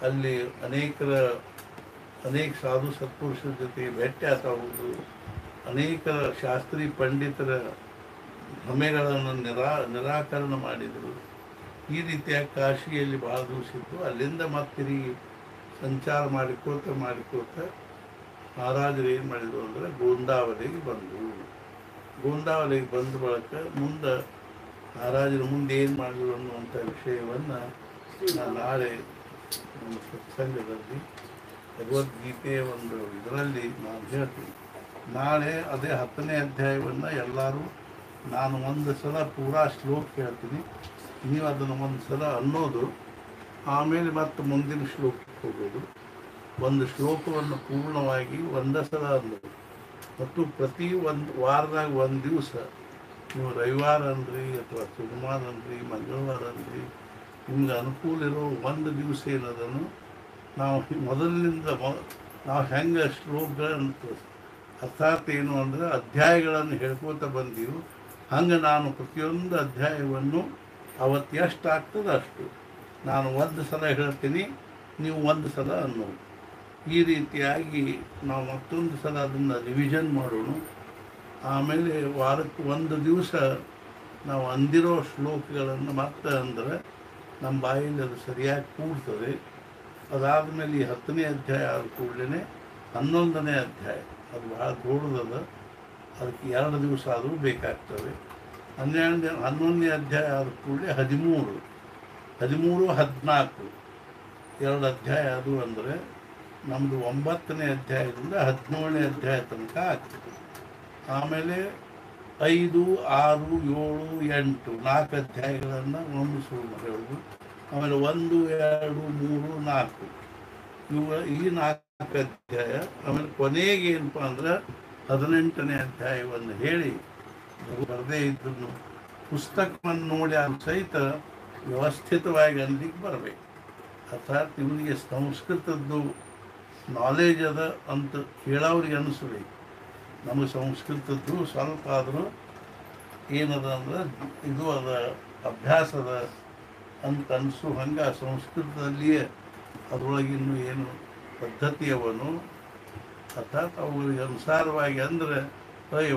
ಅಲ್ಲಿ ಅನೇಕ ಸಾಧು ಸತ್ಪುರುಷರ ಜೊತೆ ಭೇಟಿ ಆಗುವುದು, ಅನೇಕ ಶಾಸ್ತ್ರೀಯ ಪಂಡಿತರ ಭ್ರಮೆಗಳನ್ನು ನಿರಾಕರಣೆ ಮಾಡಿದರು. ಈ ರೀತಿಯಾಗಿ ಕಾಶಿಯಲ್ಲಿ ಭಾಳ ದಿವಸ ಇತ್ತು. ಅಲ್ಲಿಂದ ಮತ್ತೆ ತಿರುಗಿ ಸಂಚಾರ ಮಾಡಿಕೋತ ಮಹಾರಾಜರು ಏನು ಮಾಡಿದರು ಅಂದರೆ ಗೋಂದಾವಲಿಗೆ ಬಂದರು. ಗೋಂದಾವಲಿಗೆ ಬಂದ ಬಳಿಕ ಮುಂದೆ ಮಹಾರಾಜರು ಮುಂದೆ ಏನು ಮಾಡಿದ್ರು ಅನ್ನುವಂಥ ವಿಷಯವನ್ನು ನಾನು ನಾಳೆ ನಮ್ಮ ಸತ್ಸಂಗದಲ್ಲಿ ಭಗವದ್ಗೀತೆಯ ಒಂದು ಇದರಲ್ಲಿ ನಾನು ಹೇಳ್ತೀನಿ. ನಾಳೆ ಅದೇ 10ನೇ ಅಧ್ಯಾಯವನ್ನು ಎಲ್ಲರೂ ನಾನು ಒಂದು ಸಲ ಪೂರಾ ಶ್ಲೋಕ ಹೇಳ್ತೀನಿ, ನೀವು ಅದನ್ನು ಒಂದು ಸಲ ಅನ್ನೋದು, ಆಮೇಲೆ ಮತ್ತೆ ಮುಂದಿನ ಶ್ಲೋಕಕ್ಕೆ ಹೋಗೋದು. ಒಂದು ಶ್ಲೋಕವನ್ನು ಪೂರ್ಣವಾಗಿ ಒಂದೇ ಸಲ ಅನ್ನೋದು. ಮತ್ತು ಪ್ರತಿ ಒಂದು ವಾರದಾಗ ಒಂದು ದಿವಸ ನೀವು ರವಿವಾರ ಅನ್ರಿ ಅಥವಾ ಸೋಮವಾರ ಅನ್ರಿ ಮಂಗಳವಾರ ಅನ್ರಿ ನಿಮ್ಗೆ ಅನುಕೂಲ ಇರೋ ಒಂದು ದಿವಸ ಏನದನ್ನು ನಾವು ಮೊದಲಿನಿಂದ ನಾವು ಹೆಂಗೆ ಶ್ಲೋಕಗಳನ್ನು ಅರ್ಥಾತ್ ಏನು ಅಂದರೆ ಅಧ್ಯಾಯಗಳನ್ನು ಹೇಳ್ಕೋತ ಬಂದೀವಿ. ಹಂಗೆ ನಾನು ಪ್ರತಿಯೊಂದು ಅಧ್ಯಾಯವನ್ನು ಅವತ್ತು ಎಷ್ಟು ಆಗ್ತದೆ ಅಷ್ಟು ನಾನು ಒಂದು ಸಲ ಹೇಳ್ತೀನಿ, ನೀವು ಒಂದು ಸಲ ಅನ್ನೋದು. ಈ ರೀತಿಯಾಗಿ ನಾವು ಮತ್ತೊಂದು ಸಲ ಅದನ್ನು ರಿವಿಷನ್ ಮಾಡೋಣ. ಆಮೇಲೆ ವಾರಕ್ಕೆ ಒಂದು ದಿವಸ ನಾವು ಅಂದಿರೋ ಶ್ಲೋಕಗಳನ್ನು ಮತ್ತೆ ಅಂದರೆ ನಮ್ಮ ಬಾಯಲ್ಲಿ ಅದು ಸರಿಯಾಗಿ ಕೂಡ್ತದೆ. ಅದಾದಮೇಲೆ ಈ 10ನೇ ಅಧ್ಯಾಯ ಆದ ಕೂಡಲೇ 11ನೇ ಅಧ್ಯಾಯ ಅದು ಭಾಳ ದೊಡ್ಡದದ, ಅದಕ್ಕೆ 2 ದಿವಸ ಆದರೂ ಬೇಕಾಗ್ತವೆ. 11ನೇ ಅಧ್ಯಾಯ ಆದ ಕೂಡಲೇ 13, 14 2 ಅಧ್ಯಾಯ ಅದು ಅಂದರೆ ನಮ್ಮದು 9ನೇ ಅಧ್ಯಾಯದಿಂದ 17ನೇ ಅಧ್ಯಾಯ ತನಕ ಆಗ್ತದೆ. ಆಮೇಲೆ 5, 6, 7, 8 4 ಅಧ್ಯಾಯಗಳನ್ನು ಒಂದು ಸುಳ್ಳು ಹೇಳೋದು. ಆಮೇಲೆ 1, 2, 3, 4 ಈ 4 ಅಧ್ಯಾಯ. ಆಮೇಲೆ ಕೊನೆಗೆ ಏನಪ್ಪ ಅಂದ್ರೆ 18ನೇ ಅಧ್ಯಾಯವನ್ನು ಹೇಳಿ ಬರದೇ ಇದ್ರು ಪುಸ್ತಕವನ್ನು ನೋಡಿ ಅದು ಸಹಿತ ವ್ಯವಸ್ಥಿತವಾಗಿ ಅಲ್ಲಿಗೆ ಬರಬೇಕು. ಅರ್ಥಾತ್ ಇವನಿಗೆ ಸಂಸ್ಕೃತದ್ದು ನಾಲೆಜ್ ಅದ ಅಂತ ಕೇಳೋರಿಗೆ ಅನಿಸ್ಬೇಕು. ನಮಗೆ ಸಂಸ್ಕೃತದ್ದು ಸ್ವಲ್ಪ ಆದರೂ ಏನದ ಅಂದ್ರೆ ಇದು ಅದ ಅಭ್ಯಾಸದ ಅಂತ ಅನಿಸು. ಹಂಗೆ ಸಂಸ್ಕೃತದಲ್ಲಿಯೇ ಅದರೊಳಗಿನ್ನೂ ಏನು ಪದ್ಧತಿಯವನು ಅರ್ಥಾತ್ ಅವುಗಳಿಗೆ ಅನುಸಾರವಾಗಿ ಅಂದರೆ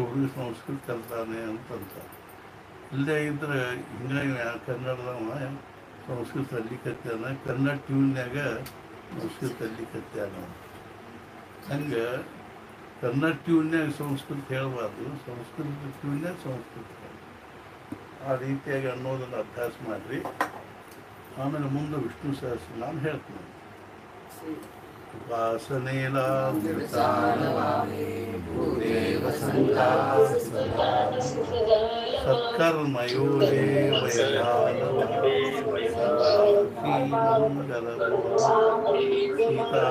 ಹುಡುಗ ಸಂಸ್ಕೃತ ಕಲ್ತಾನೆ ಅಂತಂತ. ಇಲ್ಲದೇ ಇದ್ರೆ ಹಿಂಗಾಗಿ ಕನ್ನಡದವ ಸಂಸ್ಕೃತ ಅಲ್ಲಿಕತ್ಯಾನ, ಕನ್ನಡ ಟ್ಯೂನ್ಯಾಗ ಸಂಸ್ಕೃತ ಅಲ್ಲಿಕತ್ಯಾನ. ಹಂಗೆ ಕನ್ನಡ ಟ್ಯೂನ್ಯಾಗ ಸಂಸ್ಕೃತ ಹೇಳಬಾರ್ದು, ಸಂಸ್ಕೃತ ಟ್ಯೂನ್ಯಾಗ ಸಂಸ್ಕೃತ ಆ ರೀತಿಯಾಗಿ ಅನ್ನೋದನ್ನು ಅಭ್ಯಾಸ ಮಾಡಿರಿ. ಆಮೇಲೆ ಮುಂದೆ ವಿಷ್ಣು ಸಹಸ್ರನಾಮ ಹೇಳ್ತೀನಿ. ವಾಸನೇಲ ಸತ್ಕರ್ಮಯೋ ಸೀತಾ